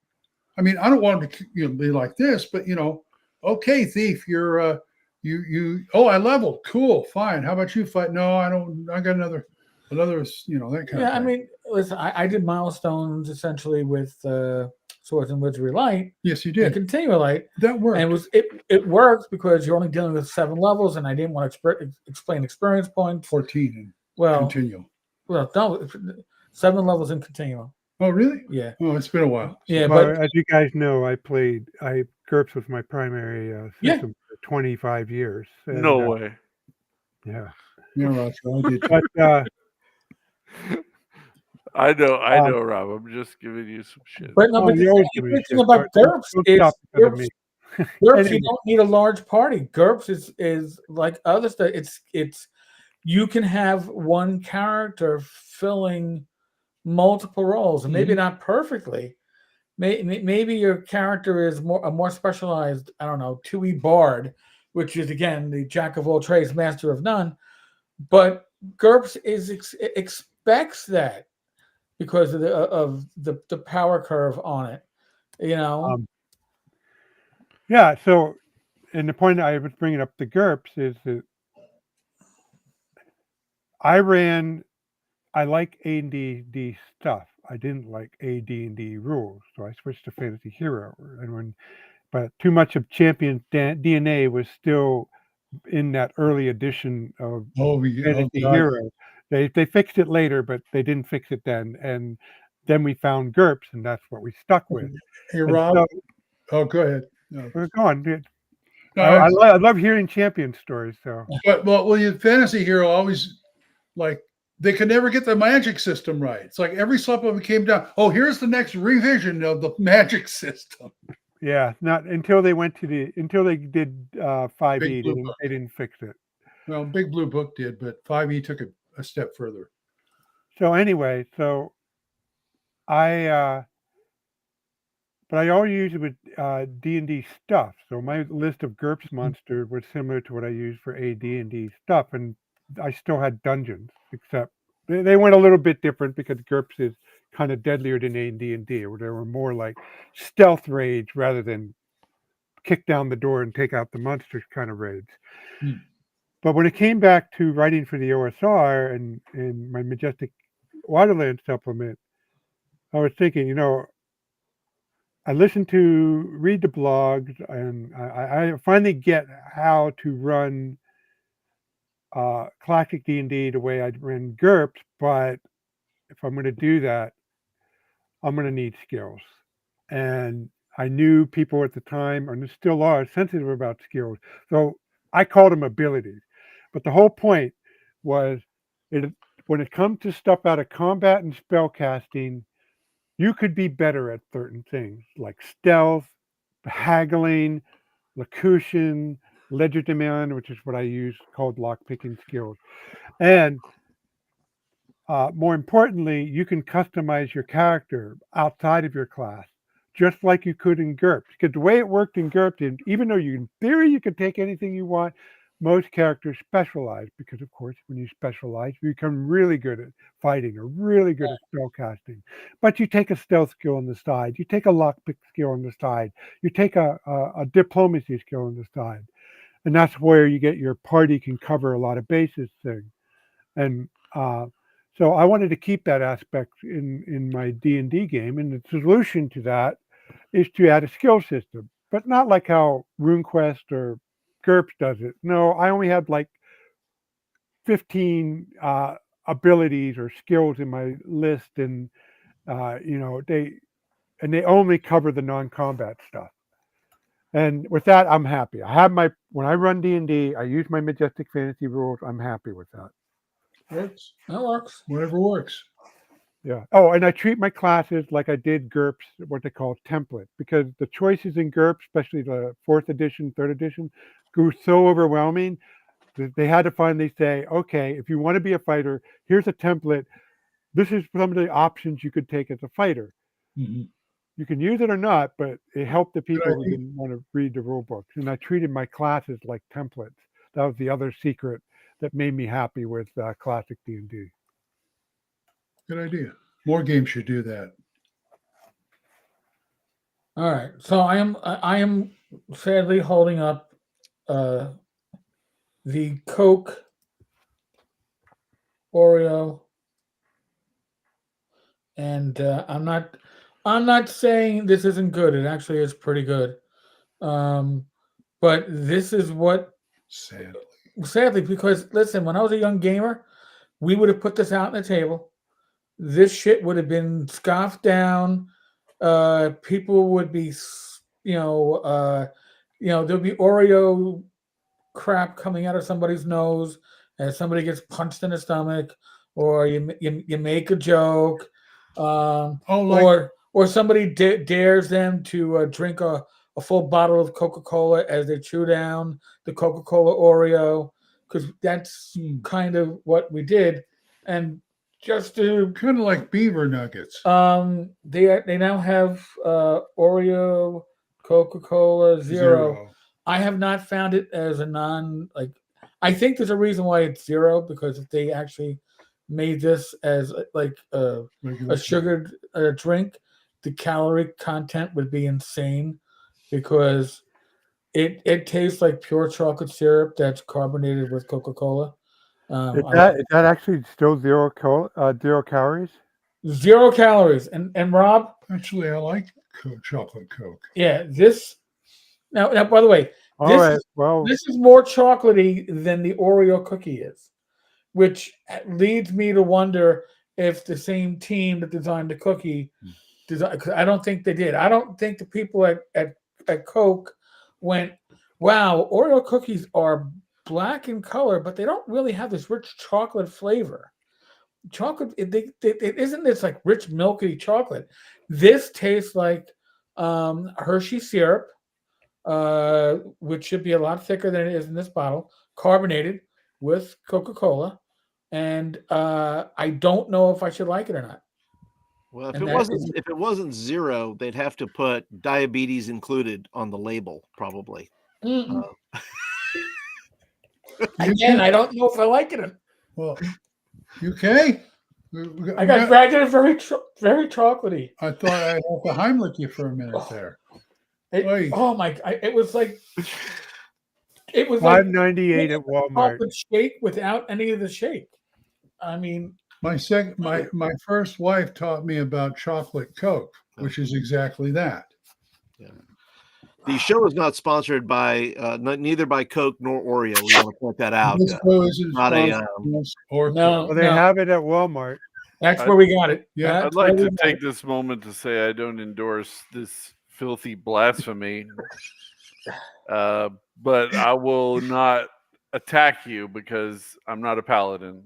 I mean, I don't want them to be like this, but okay, thief, you're I leveled, cool, fine. How about you fight? No, I don't. I got another, that kind of thing. Yeah, I mean, listen, I did milestones essentially with Swords and Wizardry Light yes, you and did. Continua Light. That worked. And it works because you're only dealing with 7 levels, and I didn't want to explain experience points. 14 and Well, continue. no, 7 levels in Continuum. Oh, really? Yeah, Oh, it's been a while. yeah, Well, but as you guys know, GURPS was my primary system for 25 years. And, No way. Yeah. Yeah, Roger, I did. But I know, Rob. I'm just giving you some shit. but no, but you always the give me thing shit. about Don't GURPS stop is because of GURPS, me. GURPS, Anyway. you don't need a large party. GURPS is like other stuff. It's you can have one character filling multiple roles, and maybe not perfectly. Maybe your character is a more specialized, I don't know, 2e bard, which is again the jack of all trades, master of none. But GURPS expects that because of the power curve on it. Yeah. So, and the point I was bringing up the GURPS is that I like AD&D stuff. I didn't like AD&D rules, so I switched to Fantasy Hero. But too much of Champion DNA was still in that early edition of Fantasy Hero. They fixed it later, but they didn't fix it then. And then we found GURPS, and that's what we stuck with. Hey, Rob. So, go ahead. No. go on, dude. No, I love hearing champion stories. So, your Fantasy Hero always they could never get the magic system right. It's like every supplement came down. Oh, here's the next revision of the magic system. yeah, not until they did 5e. They didn't fix it. Well, Big Blue Book did, but 5e took it a step further. So anyway, but I always use it with D&D stuff. So my list of GURPS monsters was similar to what I used for AD&D stuff, and I still had dungeons, except they went a little bit different because GURPS is kind of deadlier than AD&D, where they were more like stealth raids rather than kick down the door and take out the monsters kind of raids. Hmm. But when it came back to writing for the OSR and my Majestic Waterland supplement, I was thinking, I listened to, read the blogs, and I finally get how to run classic D&D the way I ran GURPS, but if I'm going to do that, I'm going to need skills. And I knew people at the time, and still are, sensitive about skills. So I called them abilities. But the whole point was, when it comes to stuff out of combat and spell casting, you could be better at certain things like stealth, haggling, locution, legerdemain, which is what I use called lockpicking skills. And more importantly, you can customize your character outside of your class, just like you could in GURPS. Because the way it worked in GURPS, even though in theory you could take anything you want, most characters specialize because, of course, when you specialize, you become really good at fighting or really good at spell casting. But you take a stealth skill on the side, you take a lockpick skill on the side, you take a diplomacy skill on the side, and that's where you get your party can cover a lot of bases thing. And so I wanted to keep that aspect in my D&D game, and the solution to that is to add a skill system, but not like how RuneQuest or GURPS does it. No, I only had like 15 abilities or skills in my list, and they only cover the non-combat stuff. And with that, I'm happy. When I run D&D, I use my Majestic Fantasy rules. I'm happy with that. Works. That works. Whatever works. Yeah. Oh, and I treat my classes like I did GURPS, what they call template, because the choices in GURPS, especially the 4th edition, 3rd edition, grew so overwhelming that they had to finally say, okay, if you want to be a fighter, here's a template. This is some of the options you could take as a fighter. Mhm. You can use it or not, but it helped the people who idea. didn't want to read the rule books. And I treated my classes like templates. That was the other secret that made me happy with classic D&D. Good idea. More games should do that. All right. So I am sadly holding up the Coke Oreo, and I'm not saying this isn't good. It actually is pretty good. But this is what, sadly, because listen, when I was a young gamer, we would have put this out on the table. This shit would have been scoffed down. People would be, there'd be Oreo crap coming out of somebody's nose as somebody gets punched in the stomach, or you make a joke, or somebody dares them to drink a full bottle of Coca-Cola as they chew down the Coca-Cola Oreo, because that's kind of what we did. And just to kind of like beaver nuggets. They now have Oreo Coca-Cola Zero. I have not found it as a I think there's a reason why it's zero, because if they actually made this as like a sugared drink, the calorie content would be insane, because it tastes like pure chocolate syrup that's carbonated with Coca-Cola. Is that actually still zero calories? 0 calories. And Rob? Actually, I like chocolate Coke. Yeah, this now by the way, this is more chocolatey than the Oreo cookie is, which leads me to wonder if the same team that designed the cookie because I don't think they did. I don't think the people at Coke went, wow, Oreo cookies are black in color, but they don't really have this rich chocolate flavor. Chocolate, it isn't this like rich milky chocolate. This tastes like Hershey syrup, which should be a lot thicker than it is in this bottle, carbonated with Coca-Cola, and I don't know if I should like it or not. Well, if it wasn't zero, they'd have to put diabetes included on the label, probably. Again, I don't know if I like it. Well, UK, I got graduated very chocolatey. I thought I'd have to Heimlich you for a minute there. Oy. Oh my! It was like $5.98 at Walmart. chocolate shake without any of the shake. I mean, My first wife taught me about chocolate Coke, which is exactly that. The show is not sponsored by neither by Coke nor Oreo. We want to point that out. This show isn't not a, sponsored by us or no, Well, they have it at Walmart. that's where we got it. Yeah, That's I'd like where to we got take it. this moment to say I don't endorse this filthy blasphemy, but I will not attack you because I'm not a paladin.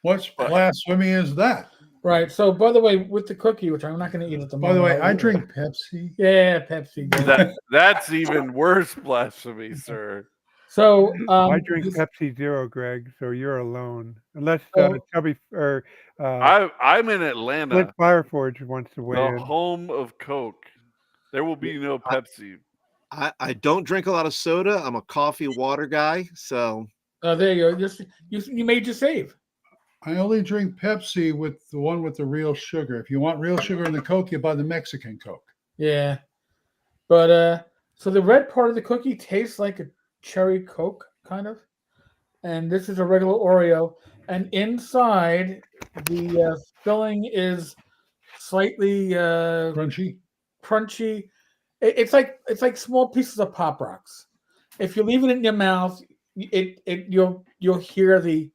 What's blasphemy is that? Right. So, by the way, with the cookie, which I'm not going to eat at the By moment. the way, I drink Pepsi. Yeah, Pepsi. That's even worse blasphemy, sir. So, I drink Pepsi Zero, Greg, so you're alone. Unless Chubby or I'm in Flint Atlanta, Fireforge wants to weigh the in. home of Coke. There will be no Pepsi. I don't drink a lot of soda. I'm a coffee water guy. So there you go. You made your save. I only drink Pepsi with the one with the real sugar. If you want real sugar in the Coke, you buy the Mexican Coke. Yeah. But so the red part of the cookie tastes like a cherry Coke, kind of. And this is a regular Oreo. And inside, the filling is slightly Crunchy. crunchy. It's like small pieces of Pop Rocks. If you leave it in your mouth, you'll hear the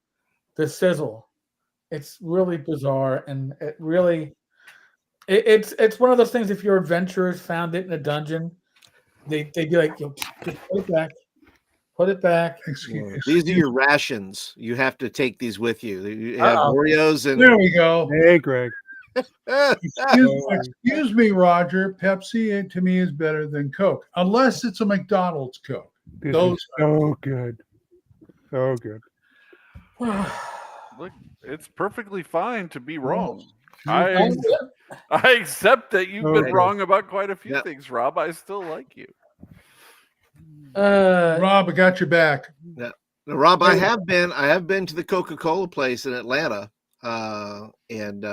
sizzle. It's really bizarre, and it's one of those things. If your adventurers found it in a dungeon, they'd be like, "Yo, just put it back." these are your rations. You have to take these with you. You have Oreos and There we go. Hey, Greg. Excuse me, Roger. Pepsi to me is better than Coke, unless it's a McDonald's Coke. This Those is so good. So good. Look, it's perfectly fine to be wrong. Oh, I accept that you've been Okay. wrong about quite a few Yeah. things, Rob. I still like you. Rob, I got your back. Now, Rob, I have been to the Coca-Cola place in Atlanta, and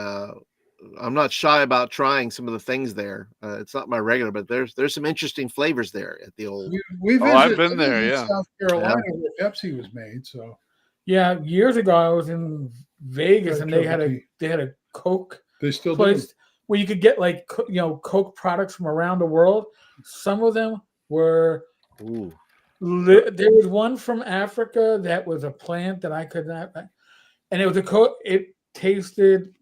I'm not shy about trying some of the things there. It's not my regular, but there's some interesting flavors there at the old. We Oh, I've visited been there, yeah. South Carolina where Pepsi was made. So yeah, years ago I was in Vegas, and they had Pepsi. a Coke they still do. place where you could get like Coke products from around the world. Some of them were. Ooh. There was one from Africa that was a plant that I could not, and it was a Coke. It tasted.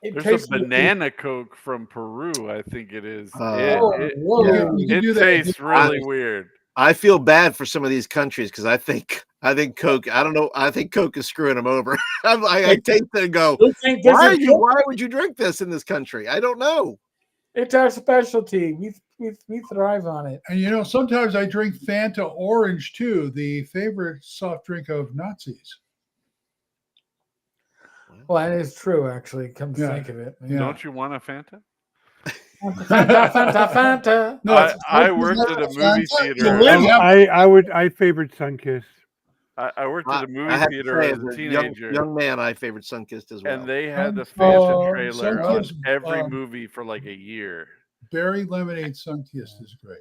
There's a banana Coke from Peru, I think it is. Oh, it whoa. You can it do that. tastes really weird. I feel bad for some of these countries because I think Coke. I don't know. I think Coke is screwing them over. I taste it and go, You think this is Coke? why would you drink this in this country? I don't know. It's our specialty. We thrive on it. And sometimes I drink Fanta Orange too, the favorite soft drink of Nazis. Well, that is true, actually. Come to Yeah. think of it. Yeah. Don't you want a Fanta? Fanta. No, I worked at a movie theater. I favored Sunkist. I worked at a movie I have to theater say, as a as a teenager, young man, I favored Sunkist as well. and they had the Oh, Fanta trailer on Sunkist, every movie for like a year. berry lemonade Sunkist is great.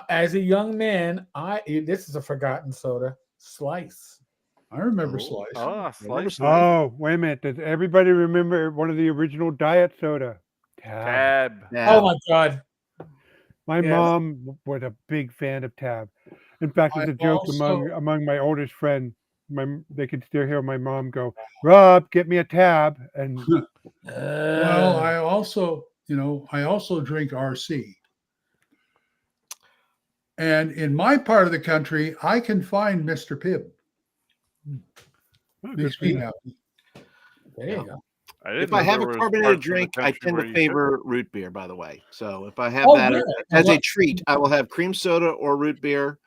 As a young man, this is a forgotten soda. Slice. I remember Slice. Oh, slice. Oh, wait a minute. Does everybody remember one of the original diet soda? Tab. Tab. Yeah. Oh my God. My Yeah. mom was a big fan of Tab. In fact, it's a joke among my oldest friend. They could still hear my mom go, "Rob, get me a Tab." And Well, I also drink RC. And in my part of the country, I can find Mr. Pibb. Makes me happy. there you go. If I have a carbonated drink, I tend to favor root beer, by the way. So if I have Oh, that yeah. as a treat, I will have cream soda or root beer,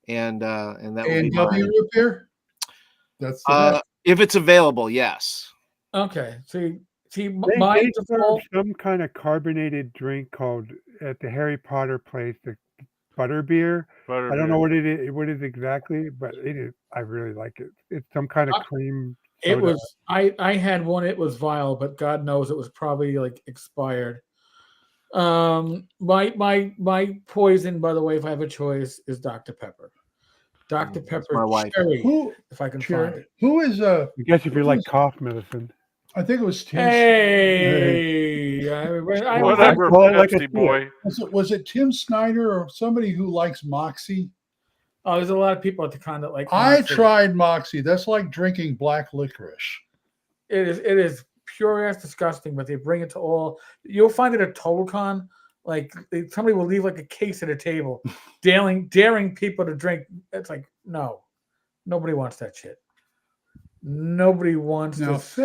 and that would be And mine. root beer? That's the best. If it's available, yes. Okay. See, they mine serve some kind of carbonated drink called at the Harry Potter place, the butterbeer. I don't know what it is exactly, but it is. I really like it. It's some kind of cream It soda. was I had one. It was vile, but God knows it was probably like expired. My poison, by the way, if I have a choice, is Dr. Pepper. Dr. That's Pepper my wife. cherry, Who? if I can find Cherry. it. Who is I guess if you who like is- cough medicine. I think it was Tim. Hey, Whatever, call it like I see Pepsi it. boy. Was it Tim Snyder or somebody who likes Moxie? Oh, there's a lot of people at the con that like. I Moxie. tried Moxie. That's like drinking black licorice. It is pure ass disgusting, but they bring it to all. You'll find it at TotalCon. Like somebody will leave like a case at a table, daring people to drink. It's like no, nobody wants that shit. Nobody wants Now this.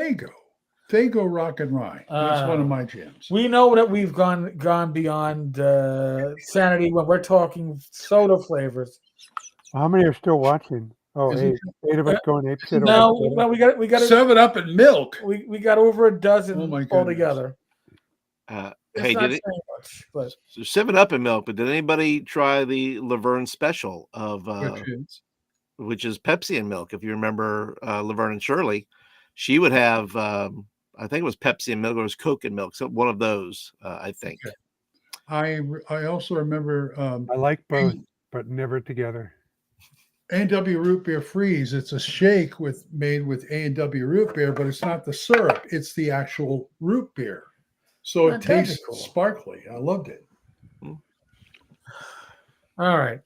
Fago Rock and Rye. That's one of my jams. We know that we've gone beyond sanity when we're talking soda flavors. How many are still watching? Oh, Isn't 8 of us going ape shit. over No, soda. well, we got 7 Up and milk. we got over a dozen Oh my goodness. altogether. It's Hey, not did it? saying much, but So 7-Up and milk, but did anybody try the Laverne special of which is Pepsi and milk? If you remember Laverne and Shirley, she would have I think it was Pepsi and milk, or it was Coke and milk, so one of those, I think. I also remember I like both, but never together. A&W Root Beer Freeze. It's a shake made with A&W root beer, but it's not the syrup. It's the actual root beer. So it That'd be tastes cool. sparkly. I loved it. all right.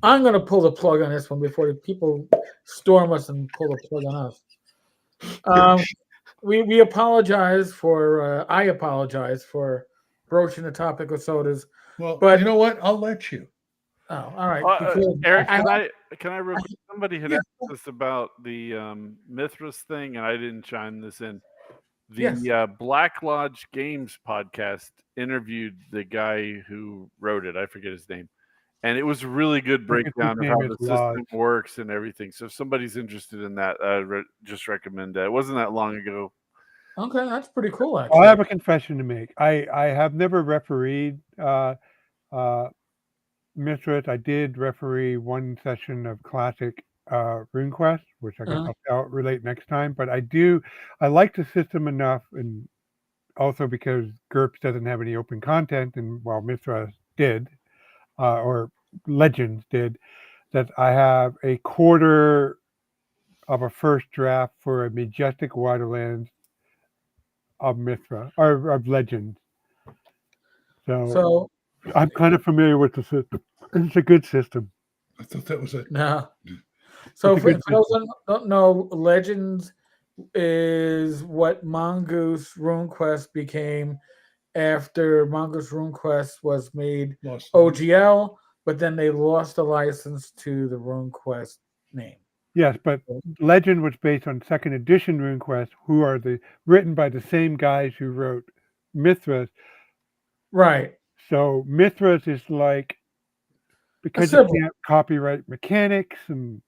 I'm gonna pull the plug on this one before the people storm us and pull the plug on us. We apologize for I apologize for broaching the topic of sodas. Well, But- you know what? I'll let you. Oh, all right. Eric, I- can I real quick? Somebody had Yeah. asked us about the Mithras thing, and I didn't chime this in. The Yes. Black Lodge Games podcast interviewed the guy who wrote it. I forget his name, and it was a really good think his breakdown of name how is the system Lodge. works and everything. So if somebody's interested in that, I just recommend that. It wasn't that long ago. Okay, that's pretty cool. Well, Actually, I have a confession to make. I have never refereed Mithras. I did referee one session of classic RuneQuest, which I guess Uh-huh. I'll relate next time. But I like the system enough, and also because GURPS doesn't have any open content, and while Mithras did, or Legends did, that I have a quarter of a first draft for a Majestic Waterlands of Mithra or of Legends. So I'm kind of familiar with the system. It's a good system. I thought that was it. no. So It's a for good those that don't know, Legends is what Mongoose RuneQuest became after Mongoose RuneQuest was made Lost. OGL, but then they lost the license to the RuneQuest name. Yes, but Legend was based on second edition RuneQuest, who are written by the same guys who wrote Mithras. Right. So Mithras is like, because you sibling. can't copyright mechanics, and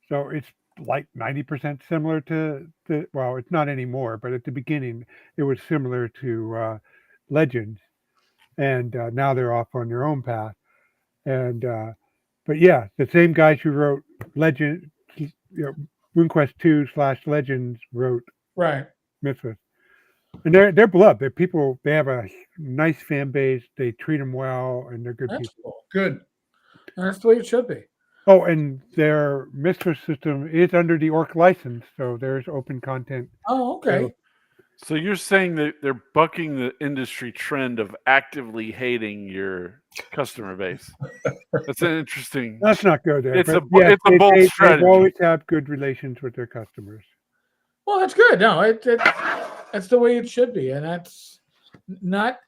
so it's like 90% similar to well, it's not anymore, but at the beginning it was similar to Legends, and now they're off on their own path. And but yeah, the same guys who wrote Legend, RuneQuest 2/Legends wrote Right. Mithras. And they're beloved. They're people. They have a nice fan base. They treat them well, and they're good That's people. cool. Good. That's the way it should be. Oh, and their Mithras system is under the Orc license, so there's open content. Oh, okay. So you're saying that they're bucking the industry trend of actively hating your customer base. That's an interesting. Let's not go there. It's but a bo- it's a bold they strategy. always have good relations with their customers. Well, that's good. No, that's the way it should be, and that's not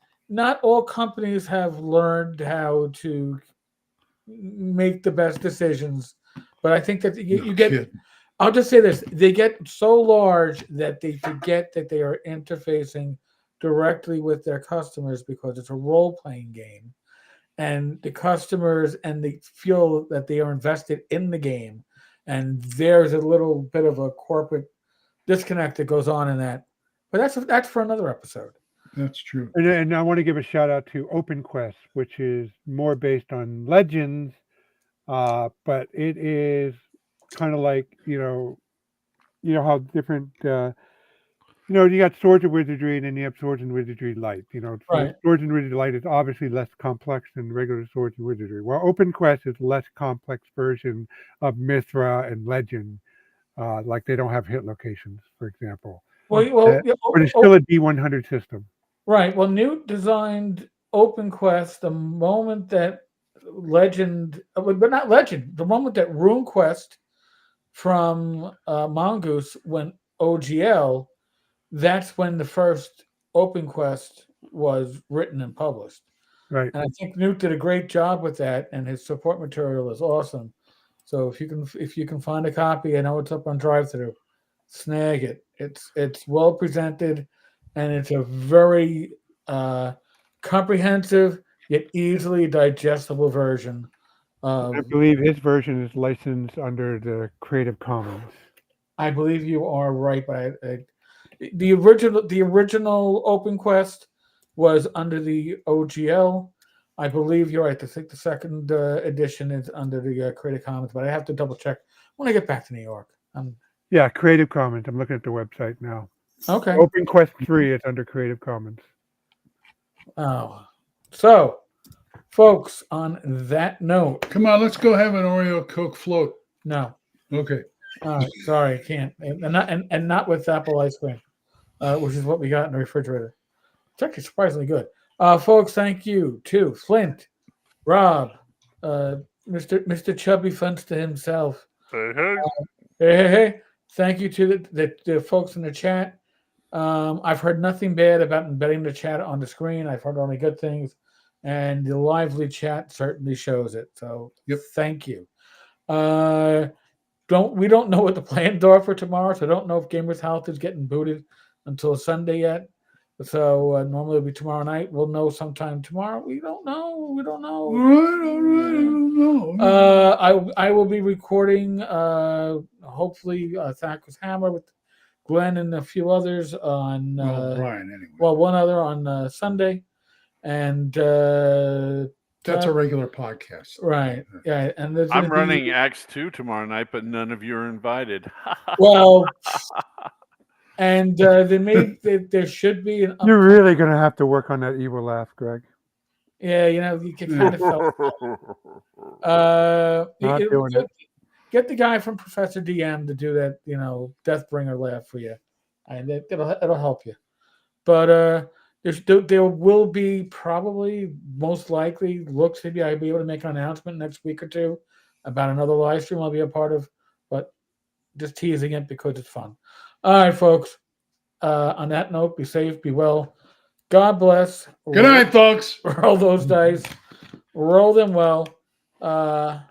all companies have learned how to make the best decisions. But I think that you get. Kid. I'll just say this: they get so large that they forget that they are interfacing directly with their customers because it's a role-playing game, and the customers and they feel that they are invested in the game, and there's a little bit of a corporate disconnect that goes on in that. But that's for another episode. That's true. And I want to give a shout out to OpenQuest, which is more based on Legends, but it is kind of like you know how different. You know, you got Swords of Wizardry, and then you have Swords and Wizardry Light. You know, so Right. Swords and Wizardry Light is obviously less complex than regular Swords and Wizardry. Well, Open Quest is a less complex version of Mithra and Legend. Like they don't have hit locations, for example. Well, yeah, But it's still a D100 system. right. Well, Newt designed Open Quest the moment that Legend, but not Legend, the moment that RuneQuest from Mongoose went OGL. That's when the first Open Quest was written and published. Right. And I think Newt did a great job with that, and his support material is awesome. So if you can find a copy, I know it's up on DriveThru, snag it. It's well presented, and it's a very comprehensive yet easily digestible version of. I believe his version is licensed under the Creative Commons. I believe you are right, but the original Open Quest was under the OGL. I believe you're right. I think the second edition is under the Creative Commons, but I have to double check when I get back to New York. Yeah, Creative Commons. I'm looking at the website now. Okay. Open Quest 3 is under Creative Commons. Oh, so folks, on that note, Come on, let's go have an Oreo Coke float. no. Okay. All right, sorry, I can't, and not with apple ice cream, which is what we got in the refrigerator. It's actually surprisingly good. Folks, thank you to Flint, Rob, Mr. Chubby Funston himself. Hey. Thank you to the folks in the chat. I've heard nothing bad about embedding the chat on the screen. I've heard only good things, and the lively chat certainly shows it. So, Thank you. We don't know what the plans are for tomorrow, so I don't know if Gamers Health is getting booted until Sunday yet. So normally it'll be tomorrow night. We'll know sometime tomorrow. We don't know. All right. I don't know. I will be recording hopefully Thacker's Hammer with Glenn and a few others on Brian, anyway. well, one other on Sunday, and That's a regular podcast. right, yeah, and there's I'm gonna be- running Acts 2 tomorrow night, but none of you are invited. well, and there should be an You're really going to have to work on that evil laugh, Greg. yeah, you can kind of felt Not doing it. Get the guy from Professor DM to do that, Deathbringer laugh for you, and it'll help you. But there will be probably most likely looks maybe I'll be able to make an announcement next week or two about another live stream I'll be a part of, but just teasing it because it's fun. All right, folks. On that note, be safe, be well. God bless. Good night, folks. Roll those dice. Roll them well.